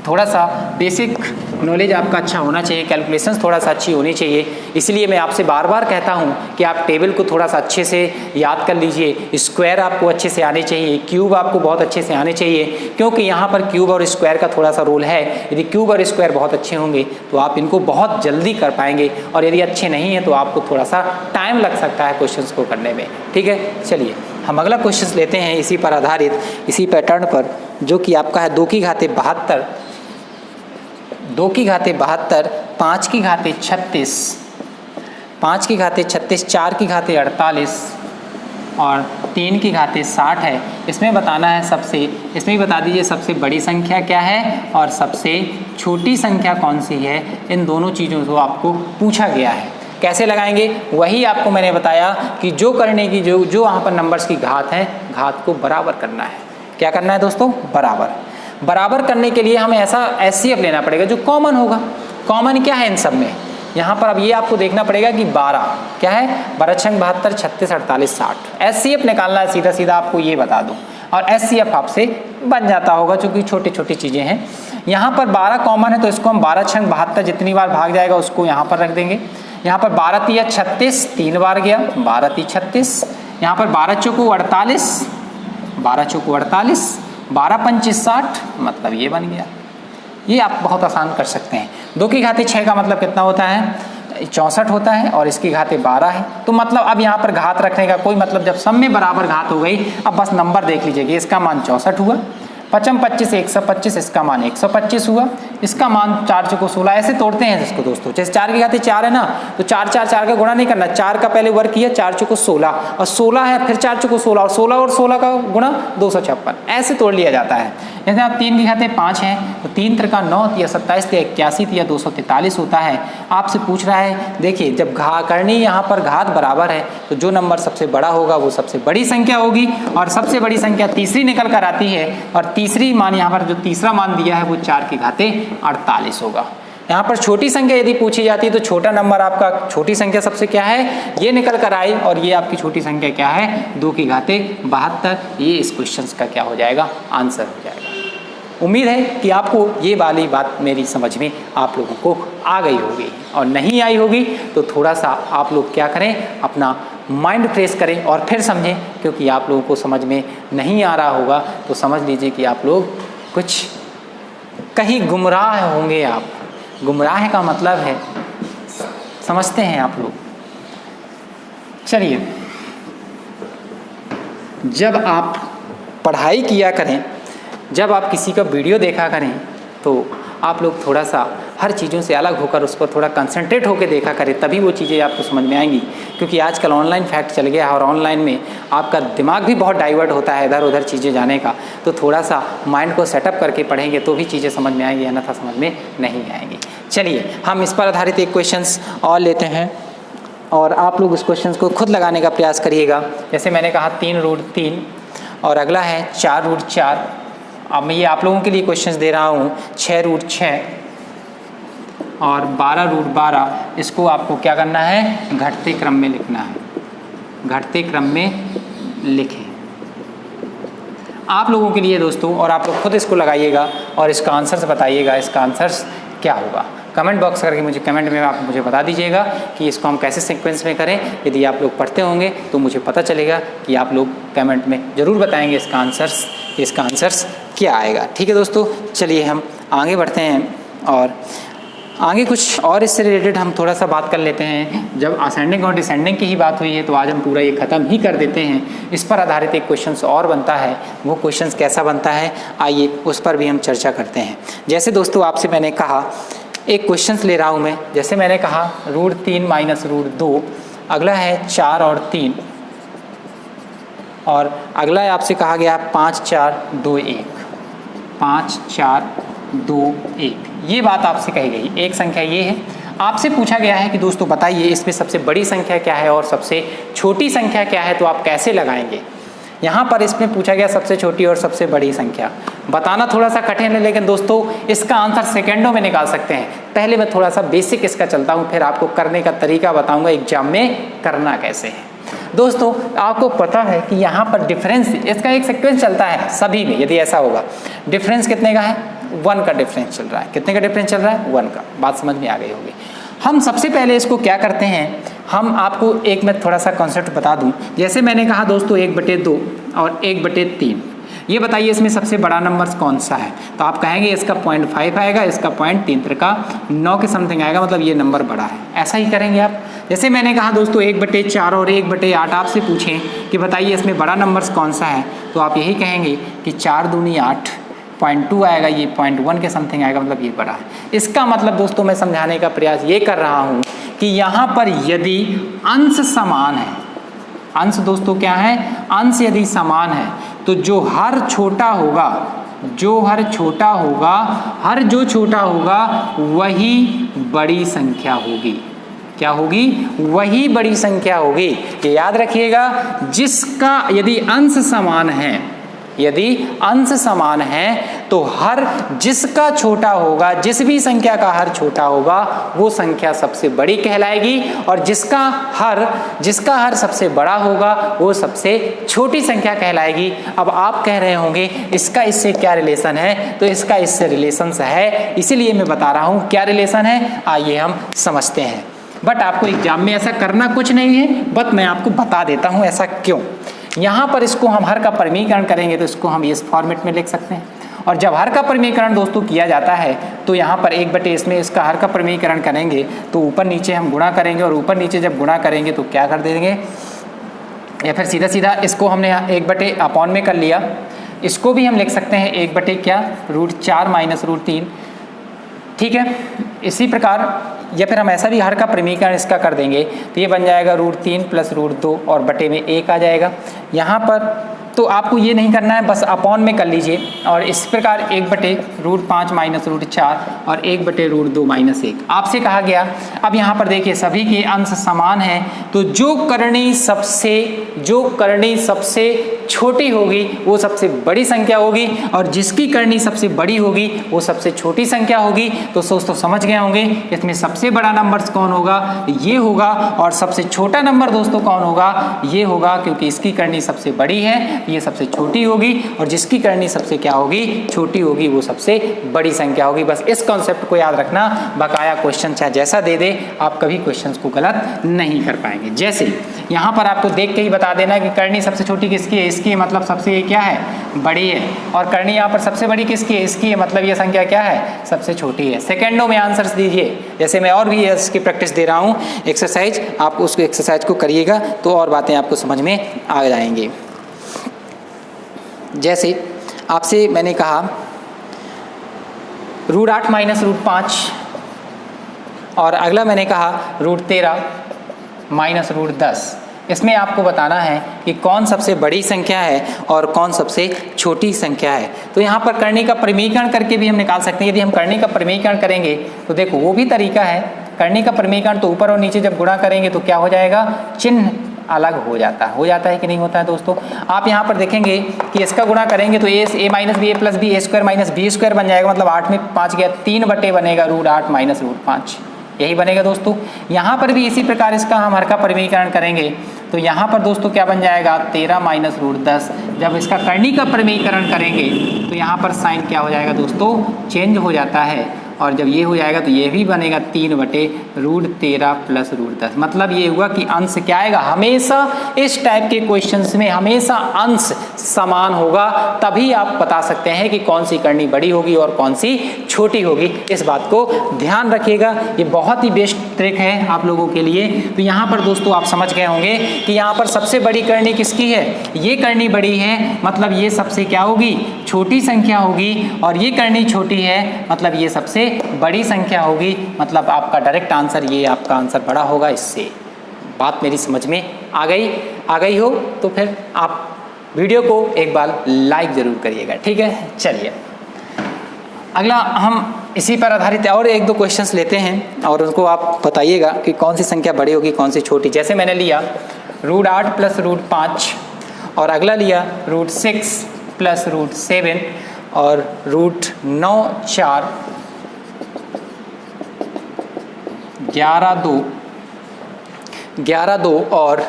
थोड़ा सा बेसिक नॉलेज आपका अच्छा होना चाहिए, कैलकुलेशंस थोड़ा सा अच्छी होनी चाहिए। इसलिए मैं आपसे बार बार कहता हूं कि आप टेबल को थोड़ा सा अच्छे से याद कर लीजिए, स्क्वायर आपको अच्छे से आने चाहिए, क्यूब आपको बहुत अच्छे से आने चाहिए, क्योंकि यहाँ पर क्यूब और स्क्वायर का थोड़ा सा रोल है। यदि क्यूब और स्क्वायर बहुत अच्छे होंगे तो आप इनको बहुत जल्दी कर पाएंगे, और यदि अच्छे नहीं हैं तो आपको थोड़ा सा टाइम लग सकता है क्वेश्चन को करने में। ठीक है, चलिए हम अगला क्वेश्चन लेते हैं इसी पर आधारित, इसी पैटर्न पर, जो कि आपका है 2 की घाते 72, 2 की घाते 72, 5 की घाते 36, 5 की घाते 36, 4 की घाते 48 और 3 की घाते 60 है। इसमें बताना है सबसे, इसमें भी बता दीजिए सबसे बड़ी संख्या क्या है और सबसे छोटी संख्या कौन सी है। इन दोनों चीज़ों को आपको पूछा गया है। कैसे लगाएंगे, वही आपको मैंने बताया कि जो करने की जो वहाँ पर नंबर्स की घात है, घात को बराबर करना है। क्या करना है दोस्तों, बराबर करने के लिए हमें ऐसा HCF लेना पड़ेगा जो कॉमन होगा। कॉमन क्या है इन सब में, यहाँ पर अब ये आपको देखना पड़ेगा कि 12 क्या है, 12 छंग 72, 36, 48, 60। HCF निकालना है, सीधा सीधा आपको ये बता दूँ, और HCF आपसे बन जाता होगा क्योंकि छोटी छोटी चीज़ें हैं। यहाँ पर 12 कॉमन है तो इसको हम 12 छंग 72 जितनी बार भाग जाएगा उसको यहाँ पर रख देंगे। यहाँ पर 12 तिया 36 3 बार गया, 12 ती 36। यहाँ पर 12 चौको 48, 12 चौको 48, 12 पंची 60, मतलब ये बन गया। ये आप बहुत आसान कर सकते हैं। 2 की घाते 6 का मतलब कितना होता है, 64 होता है, और इसकी घाते 12 है। तो मतलब अब यहाँ पर घात रखने का कोई मतलब, जब सब में बराबर घात हो गई, अब बस नंबर देख लीजिए। इसका मान 64 हुआ, 55 25 125, इसका मान 125 हुआ, इसका मान 4 चौको 16। ऐसे तोड़ते हैं इसको दोस्तों, जैसे 4 की घाते 4 है ना, तो 4 4 4 का गुणा नहीं करना, 4 का पहले वर्ग किया, 4 चौको 16 और 16 है, फिर 4 चौको 16 और 16 का गुणा 256, ऐसे तोड़ लिया जाता है। जैसे आप 3 की घाते 5 हैं तो 3 त्रिका 9 या 27 या 81 या 243 होता है। आपसे पूछ रहा है, देखिए जब करनी यहाँ पर घात बराबर है तो जो नंबर सबसे बड़ा होगा वो सबसे बड़ी संख्या होगी, और सबसे बड़ी संख्या तीसरी निकल कर आती है, और तीसरी मान यहाँ पर जो तीसरा मान दिया है वो 4 की घाते 48 होगा। यहाँ पर छोटी संख्या यदि पूछी जाती है तो छोटा नंबर आपका छोटी संख्या सबसे क्या है ये निकल कर आई, और ये आपकी छोटी संख्या क्या है 2 की घाते 72। ये इस क्वेश्चन का क्या हो जाएगा आंसर हो जाएगा। उम्मीद है कि आपको ये वाली बात मेरी समझ में आप लोगों को आ गई होगी, और नहीं आई होगी तो थोड़ा सा आप लोग क्या करें अपना माइंड फ्रेश करें और फिर समझें, क्योंकि आप लोगों को समझ में नहीं आ रहा होगा तो समझ लीजिए कि आप लोग कुछ कहीं गुमराह होंगे। आप गुमराह का मतलब है समझते हैं आप लोग। चलिए, जब आप पढ़ाई किया करें, जब आप किसी का वीडियो देखा करें तो आप लोग थोड़ा सा हर चीज़ों से अलग होकर उस पर थोड़ा कंसंट्रेट होकर देखा करें, तभी वो चीज़ें आपको समझ में आएंगी। क्योंकि आजकल ऑनलाइन फैक्ट चल गया है और ऑनलाइन में आपका दिमाग भी बहुत डाइवर्ट होता है इधर उधर चीज़ें जाने का, तो थोड़ा सा माइंड को सेटअप करके पढ़ेंगे तो भी चीज़ें समझ में आएंगी, अन्यथा समझ में नहीं आएंगी। चलिए, हम इस पर आधारित एक क्वेश्चंस और लेते हैं और आप लोग उस क्वेश्चन को खुद लगाने का प्रयास करिएगा। जैसे मैंने कहा 3√3 और अगला है 4√4। अब मैं ये आप लोगों के लिए क्वेश्चंस दे रहा हूँ 6√6 और 12√12। इसको आपको क्या करना है घटते क्रम में लिखना है, घटते क्रम में लिखें आप लोगों के लिए दोस्तों, और आप लोग खुद इसको लगाइएगा और इसका आंसर्स बताइएगा, इसका आंसर्स क्या होगा। कमेंट बॉक्स करके मुझे कमेंट में आप मुझे बता दीजिएगा कि इसको हम कैसे सीक्वेंस में करें। यदि आप लोग पढ़ते होंगे तो मुझे पता चलेगा कि आप लोग कमेंट में ज़रूर बताएंगे इसका आंसर्स क्या आएगा। ठीक है दोस्तों, चलिए हम आगे बढ़ते हैं और आगे कुछ और इससे रिलेटेड हम थोड़ा सा बात कर लेते हैं। जब असेंडिंग और डिसेंडिंग की ही बात हुई है तो आज हम पूरा ये ख़त्म ही कर देते हैं। इस पर आधारित एक क्वेश्चंस और बनता है, वो क्वेश्चंस कैसा बनता है आइए उस पर भी हम चर्चा करते हैं। जैसे दोस्तों आपसे मैंने कहा एक क्वेश्चंस ले रहा हूँ मैं, जैसे मैंने कहा √3 - √2, अगला है 4 और 3, और अगला है आपसे कहा गया 5 4 2 1, 5 4 2 1। ये बात आपसे कही गई। एक संख्या ये है, आपसे पूछा गया है कि दोस्तों बताइए इसमें सबसे बड़ी संख्या क्या है और सबसे छोटी संख्या क्या है, तो आप कैसे लगाएंगे। यहाँ पर इसमें पूछा गया सबसे छोटी और सबसे बड़ी संख्या। बताना थोड़ा सा कठिन है, लेकिन दोस्तों इसका आंसर सेकंडों में निकाल सकते हैं। पहले मैं थोड़ा सा बेसिक इसका चलता हूँ, फिर आपको करने का तरीका बताऊँगा एग्जाम में करना कैसे है। दोस्तों आपको पता है कि यहाँ पर डिफरेंस, इसका एक सीक्वेंस चलता है सभी में। यदि ऐसा होगा डिफरेंस कितने का है 1 का डिफरेंस चल रहा है। कितने का डिफरेंस चल रहा है 1 का। बात समझ में आ गई होगी। हम सबसे पहले इसको क्या करते हैं, हम आपको एक मैं थोड़ा सा कॉन्सेप्ट बता दूं। जैसे मैंने कहा दोस्तों 1/2 और 1/3, ये बताइए इसमें सबसे बड़ा नंबर कौन सा है, तो आप कहेंगे इसका 0.5 आएगा, इसका 0.3 का 9 के समथिंग आएगा, मतलब ये नंबर बड़ा है। ऐसा ही करेंगे आप। जैसे मैंने कहा दोस्तों 1/4 और 1/8 आपसे पूछें कि बताइए इसमें बड़ा नंबर कौन सा है, तो आप यही कहेंगे कि 4 दूनी 8, 0.2 आएगा, ये 0.1 के समथिंग आएगा, मतलब ये बड़ा है। इसका मतलब दोस्तों मैं समझाने का प्रयास ये कर रहा हूँ कि यहाँ पर यदि अंश समान है, अंश दोस्तों क्या है, अंश यदि समान है तो जो हर छोटा होगा, हर जो छोटा होगा वही बड़ी संख्या होगी। क्या होगी, वही बड़ी संख्या होगी। ये याद रखिएगा, जिसका यदि अंश समान है, यदि अंश समान है तो हर जिसका छोटा होगा, जिस भी संख्या का हर छोटा होगा वो संख्या सबसे बड़ी कहलाएगी, और जिसका हर सबसे बड़ा होगा वो सबसे छोटी संख्या कहलाएगी। अब आप कह रहे होंगे इसका इससे क्या रिलेशन है, तो इसका इससे रिलेशन है, इसीलिए मैं बता रहा हूँ क्या रिलेशन है। आइए हम समझते हैं। बट आपको एग्जाम में ऐसा करना कुछ नहीं है, बट मैं आपको बता देता हूँ ऐसा क्यों। यहाँ पर इसको हम हर का परिमीकरण करेंगे तो इसको हम इस फॉर्मेट में लिख सकते हैं, और जब हर का परिमीकरण दोस्तों किया जाता है तो यहाँ पर 1/, इसमें इसका हर का परिमीकरण करेंगे तो ऊपर नीचे हम गुणा करेंगे, और ऊपर नीचे जब गुणा करेंगे तो क्या कर देंगे, या फिर सीधा सीधा इसको हमने 1/, अपॉन में कर लिया। इसको भी हम लिख सकते हैं 1/, क्या √4 - √3, ठीक है। इसी प्रकार या फिर हम ऐसा भी हर का परिमीकरण इसका कर देंगे तो ये बन जाएगा √3 + √2 और बटे में 1 आ जाएगा। यहाँ पर तो आपको ये नहीं करना है, बस अपॉन में कर लीजिए, और इस प्रकार 1/√5 - √4 और 1/√2 - 1 आपसे कहा गया। अब यहाँ पर देखिए सभी के अंश समान हैं, तो जो करनी सबसे छोटी होगी वो सबसे बड़ी संख्या होगी, और जिसकी करनी सबसे बड़ी होगी वो सबसे छोटी संख्या होगी। तो दोस्तों समझ गए होंगे इसमें सबसे बड़ा नंबर कौन होगा, ये होगा, और सबसे छोटा नंबर दोस्तों कौन होगा, ये होगा, क्योंकि इसकी करनी सबसे बड़ी है, ये सबसे छोटी होगी, और जिसकी करनी सबसे क्या होगी, छोटी होगी, वो सबसे बड़ी संख्या होगी। बस इस कॉन्सेप्ट को याद रखना, बकाया क्वेश्चन चाहे जैसा दे दे आप कभी क्वेश्चन को गलत नहीं कर पाएंगे। जैसे यहाँ पर आपको देख के ही बता देना कि करनी सबसे छोटी किसकी है, इसकी है, मतलब सबसे ये क्या है, बड़ी है, और करनी यहाँ पर सबसे बड़ी किसकी है, इसकी है, मतलब ये संख्या क्या है, सबसे छोटी है। सेकंडों में आंसर्स दीजिए, जैसे मैं और भी इसकी प्रैक्टिस दे रहा हूँ एक्सरसाइज, आप उसको एक्सरसाइज को करिएगा तो और बातें आपको समझ में आ जाएंगी। जैसे आपसे मैंने कहा √8 माइनस √5, और अगला मैंने कहा √13 माइनस √10। इसमें आपको बताना है कि कौन सबसे बड़ी संख्या है और कौन सबसे छोटी संख्या है। तो यहाँ पर करनी का परिमीकरण करके भी हम निकाल सकते हैं। यदि हम करनी का परिमीकरण करेंगे तो देखो वो भी तरीका है, करनी का परिमीकरण तो ऊपर और नीचे जब गुणा करेंगे तो क्या हो जाएगा, चिन्ह अलग हो जाता है कि नहीं होता है दोस्तों। आप यहाँ पर देखेंगे कि इसका गुणा करेंगे तो a minus B A plus B, a² minus b² बन जाएगा, मतलब 8 में 5 गया, 3 बटे बनेगा √8 माइनस √5, यही बनेगा दोस्तों। यहाँ पर भी इसी प्रकार इसका हम हर का परिमीकरण करेंगे तो यहाँ पर दोस्तों क्या बन जाएगा, 13 माइनस √10। जब इसका करनी का परिमीकरण करेंगे तो यहाँ पर साइन क्या हो जाएगा दोस्तों, चेंज हो जाता है, और जब ये हो जाएगा तो ये भी बनेगा 3 बटे √13 प्लस √10। मतलब ये हुआ कि अंश क्या आएगा, हमेशा इस टाइप के क्वेश्चंस में हमेशा अंश समान होगा, तभी आप बता सकते हैं कि कौन सी करनी बड़ी होगी और कौन सी छोटी होगी। इस बात को ध्यान रखिएगा, ये बहुत ही बेस्ट ट्रिक है आप लोगों के लिए। तो यहाँ पर दोस्तों आप समझ गए होंगे कि यहाँ पर सबसे बड़ी करनी किसकी है, ये करनी बड़ी है, मतलब ये सबसे क्या होगी, छोटी संख्या होगी, और ये करनी छोटी है, मतलब ये सबसे बड़ी संख्या होगी। मतलब आपका डायरेक्ट आंसर, ये आपका आंसर बड़ा होगा। इससे बात मेरी समझ में आ गई हो तो फिर आप वीडियो को एक बार लाइक ज़रूर करिएगा, ठीक है। चलिए अगला हम इसी पर आधारित और एक दो क्वेश्चंस लेते हैं और उनको आप बताइएगा कि कौन सी संख्या बड़ी होगी कौन सी छोटी। जैसे मैंने लिया √8 प्लस √5, और अगला लिया √6 प्लस √7, और √9 4 11 2 और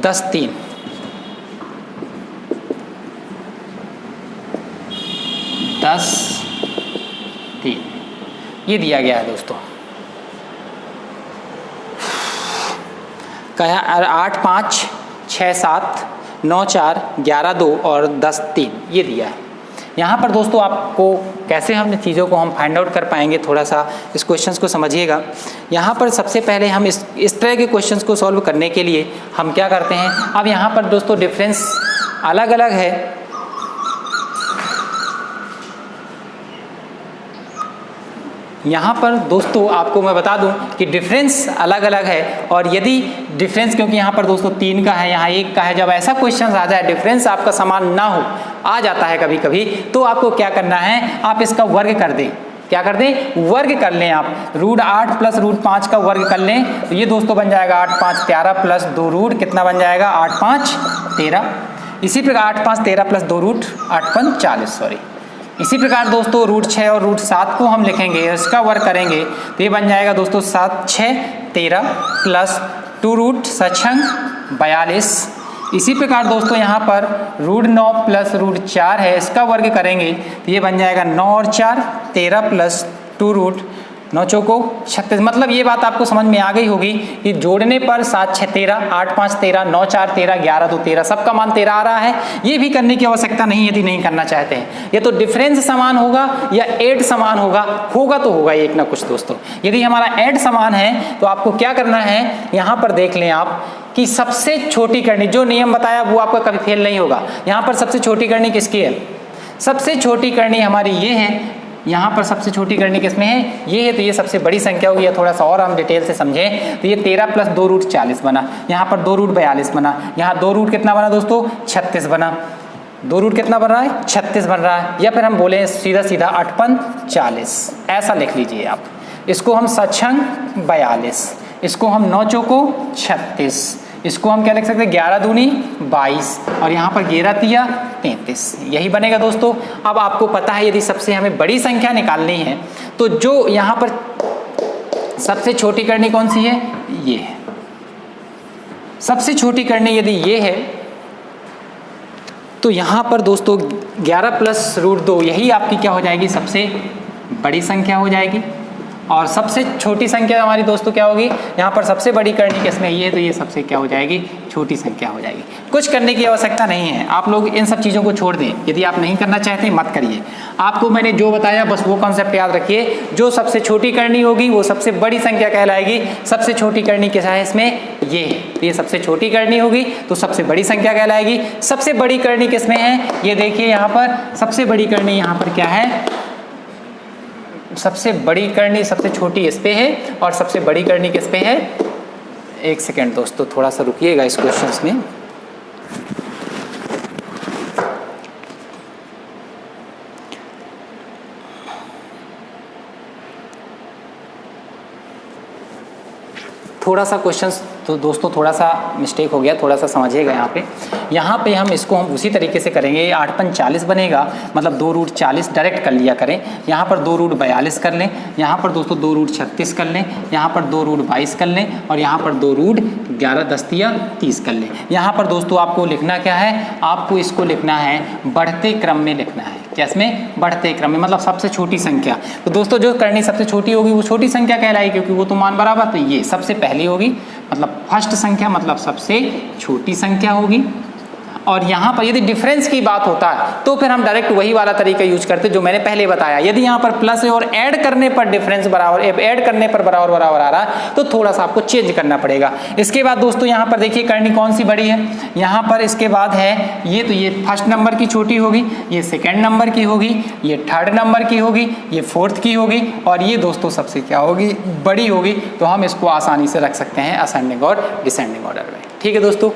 10 3। 10 3 ये दिया गया है दोस्तों। कहा 8 5 6 7 9 4 11 2 और 10 3 ये दिया है। यहाँ पर दोस्तों आपको कैसे हम चीज़ों को हम फाइंड आउट कर पाएंगे, थोड़ा सा इस क्वेश्चंस को समझिएगा। यहाँ पर सबसे पहले हम इस तरह के क्वेश्चंस को सॉल्व करने के लिए हम क्या करते हैं, अब यहाँ पर दोस्तों डिफरेंस अलग अलग है। यहाँ पर दोस्तों आपको मैं बता दूं कि डिफरेंस अलग अलग है, और यदि डिफरेंस, क्योंकि यहाँ पर दोस्तों 3 का है यहाँ 1 का है, जब ऐसा क्वेश्चन आ जाए डिफरेंस आपका समान ना हो, आ जाता है कभी कभी, तो आपको क्या करना है, आप इसका वर्ग कर दें। क्या कर दें, वर्ग कर लें। आप √8 प्लस √5 का वर्ग कर लें तो ये दोस्तों बन जाएगा 8 5 13 प्लस 2 रूट कितना बन जाएगा 8 5 13। इसी प्रकार 8 5 13 प्लस 2 रूट 8 5 40 सॉरी। इसी प्रकार दोस्तों √6 और √7 को हम लिखेंगे, इसका वर्ग करेंगे तो ये बन जाएगा दोस्तों 7 6 13 प्लस 2 रूट 6 42। इसी प्रकार दोस्तों यहाँ पर √9 प्लस √4 है, इसका वर्ग करेंगे तो ये बन जाएगा 9 और 4 13 प्लस 2 रूट 9 चौको 36। मतलब ये बात आपको समझ में आ गई होगी कि जोड़ने पर 7 6 13 8 5 13 9 4 13 11 2 13 सबका मान 13 आ रहा है। ये भी करने की आवश्यकता नहीं यदि नहीं करना चाहते हैं। ये तो डिफरेंस समान होगा या ऐड समान होगा तो होगा एक ना कुछ दोस्तों। यदि हमारा ऐड समान है तो आपको क्या करना है, यहाँ पर देख लें आप कि सबसे छोटी करनी, जो नियम बताया वो आपका कभी फेल नहीं होगा। यहाँ पर सबसे छोटी करनी किसकी है, सबसे छोटी करनी हमारी ये है। यहाँ पर सबसे छोटी करनी किसमें है, ये है, तो ये सबसे बड़ी संख्या होगी। थोड़ा सा और हम डिटेल से समझें तो ये 13 प्लस 2 रूट 40 बना, यहाँ पर 2 रूट 42 बना, यहाँ 2 रूट कितना बना दोस्तों 36 बना, 2 रूट कितना बन रहा है 36 बन रहा है। या फिर हम बोले सीधा सीधा 8 पंच 40 ऐसा लिख लीजिए आप। इसको हम 7 6 42, इसको हम 9 चौको 36, इसको हम क्या लिख सकते हैं, 11 दूनी 22 और यहाँ पर 11 तिया 33, यही बनेगा दोस्तों। अब आपको पता है यदि सबसे हमें बड़ी संख्या निकालनी है तो जो यहाँ पर सबसे छोटी करनी कौन सी है, ये है। सबसे छोटी करनी यदि ये है तो यहाँ पर दोस्तों 11 प्लस √2 यही आपकी क्या हो जाएगी, सबसे बड़ी संख्या हो जाएगी। और सबसे छोटी संख्या हमारी दोस्तों क्या होगी, यहाँ पर सबसे बड़ी करनी किसमें ये है तो ये सबसे क्या हो जाएगी, छोटी संख्या हो जाएगी। कुछ करने की आवश्यकता नहीं है, आप लोग इन सब चीज़ों को छोड़ दें, यदि आप नहीं करना चाहते मत करिए। आपको मैंने जो बताया बस वो कॉन्सेप्ट याद रखिए, जो सबसे छोटी करनी होगी वो सबसे बड़ी संख्या कहलाएगी। सबसे छोटी करनी किसा है इसमें, ये सबसे छोटी करनी होगी तो सबसे बड़ी संख्या कहलाएगी। सबसे बड़ी करनी किसमें है, ये देखिए यहाँ पर सबसे बड़ी करनी यहाँ पर क्या है, सबसे बड़ी करनी सबसे छोटी इस पे है और सबसे बड़ी करनी किस पे है। एक सेकेंड दोस्तों, थोड़ा सा रुकिएगा इस क्वेश्चंस में। थोड़ा सा क्वेश्चंस तो दोस्तों थोड़ा सा मिस्टेक हो गया, थोड़ा सा समझिएगा। यहाँ पे हम इसको हम उसी तरीके से करेंगे। 8 पंच 40 बनेगा, मतलब 2√40 डायरेक्ट कर लिया करें। यहाँ पर 2√42 कर लें, यहाँ पर दोस्तों 2√36 कर लें, यहाँ पर 2√22 कर लें और यहाँ पर 2√11 10 तिया 30 कर लें। यहाँ पर दोस्तों आपको लिखना क्या है, आपको इसको लिखना है बढ़ते क्रम में लिखना है। कैसमें, बढ़ते क्रम में, मतलब सबसे छोटी संख्या। तो दोस्तों जो करनी सबसे छोटी होगी वो छोटी संख्या कहलाएगी, क्योंकि वो तो मान बराबर, तो ये सबसे पहली होगी, मतलब फर्स्ट संख्या मतलब सबसे छोटी संख्या होगी। और यहाँ पर यदि डिफरेंस की बात होता है तो फिर हम डायरेक्ट वही वाला तरीका यूज करते जो मैंने पहले बताया। यदि यहाँ पर प्लस है और ऐड करने पर डिफरेंस बराबर, ऐड करने पर बराबर बराबर आ रहा है तो थोड़ा सा आपको चेंज करना पड़ेगा। इसके बाद दोस्तों यहाँ पर देखिए करनी कौन सी बड़ी है, यहाँ पर इसके बाद है ये, तो ये फर्स्ट नंबर की छोटी होगी, ये सेकेंड नंबर की होगी, ये थर्ड नंबर की होगी, ये फोर्थ की होगी और ये दोस्तों सबसे क्या होगी, बड़ी होगी। तो हम इसको आसानी से रख सकते हैं असेंडिंग और डिसेंडिंग ऑर्डर में। ठीक है दोस्तों,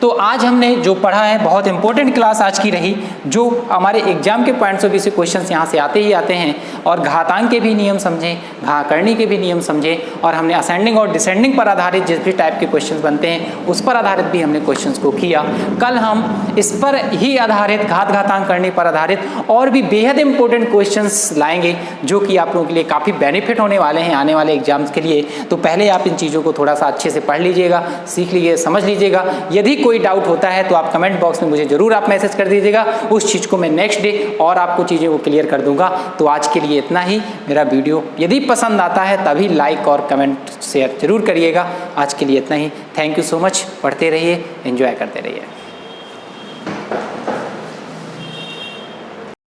तो आज हमने जो पढ़ा है बहुत इंपॉर्टेंट क्लास आज की रही, जो हमारे एग्जाम के पॉइंट्स ऑफ व्यू से क्वेश्चंस यहाँ से आते ही आते हैं। और घातांक के भी नियम समझे, घाकरणी के भी नियम समझे और हमने असेंडिंग और डिसेंडिंग पर आधारित जिस भी टाइप के क्वेश्चंस बनते हैं उस पर आधारित भी हमने क्वेश्चंस को किया। कल हम इस पर ही आधारित घातांक करने पर आधारित और भी बेहद इंपॉर्टेंट क्वेश्चंस लाएंगे, जो कि आप लोगों के लिए काफ़ी बेनिफिट होने वाले हैं आने वाले एग्जाम्स के लिए। तो पहले आप इन चीज़ों को थोड़ा सा अच्छे से पढ़ लीजिएगा, सीख लीजिए, समझ लीजिएगा। यदि कोई डाउट होता है तो आप कमेंट बॉक्स में मुझे जरूर आप मैसेज कर दीजिएगा, उस चीज़ को मैं नेक्स्ट डे और आपको चीज़ें वो क्लियर कर दूंगा। तो आज के लिए इतना ही। मेरा वीडियो यदि पसंद आता है तभी लाइक और कमेंट शेयर जरूर करिएगा। आज के लिए इतना ही। Thank you so much. पढ़ते रहिए, एंजॉय करते रहिए।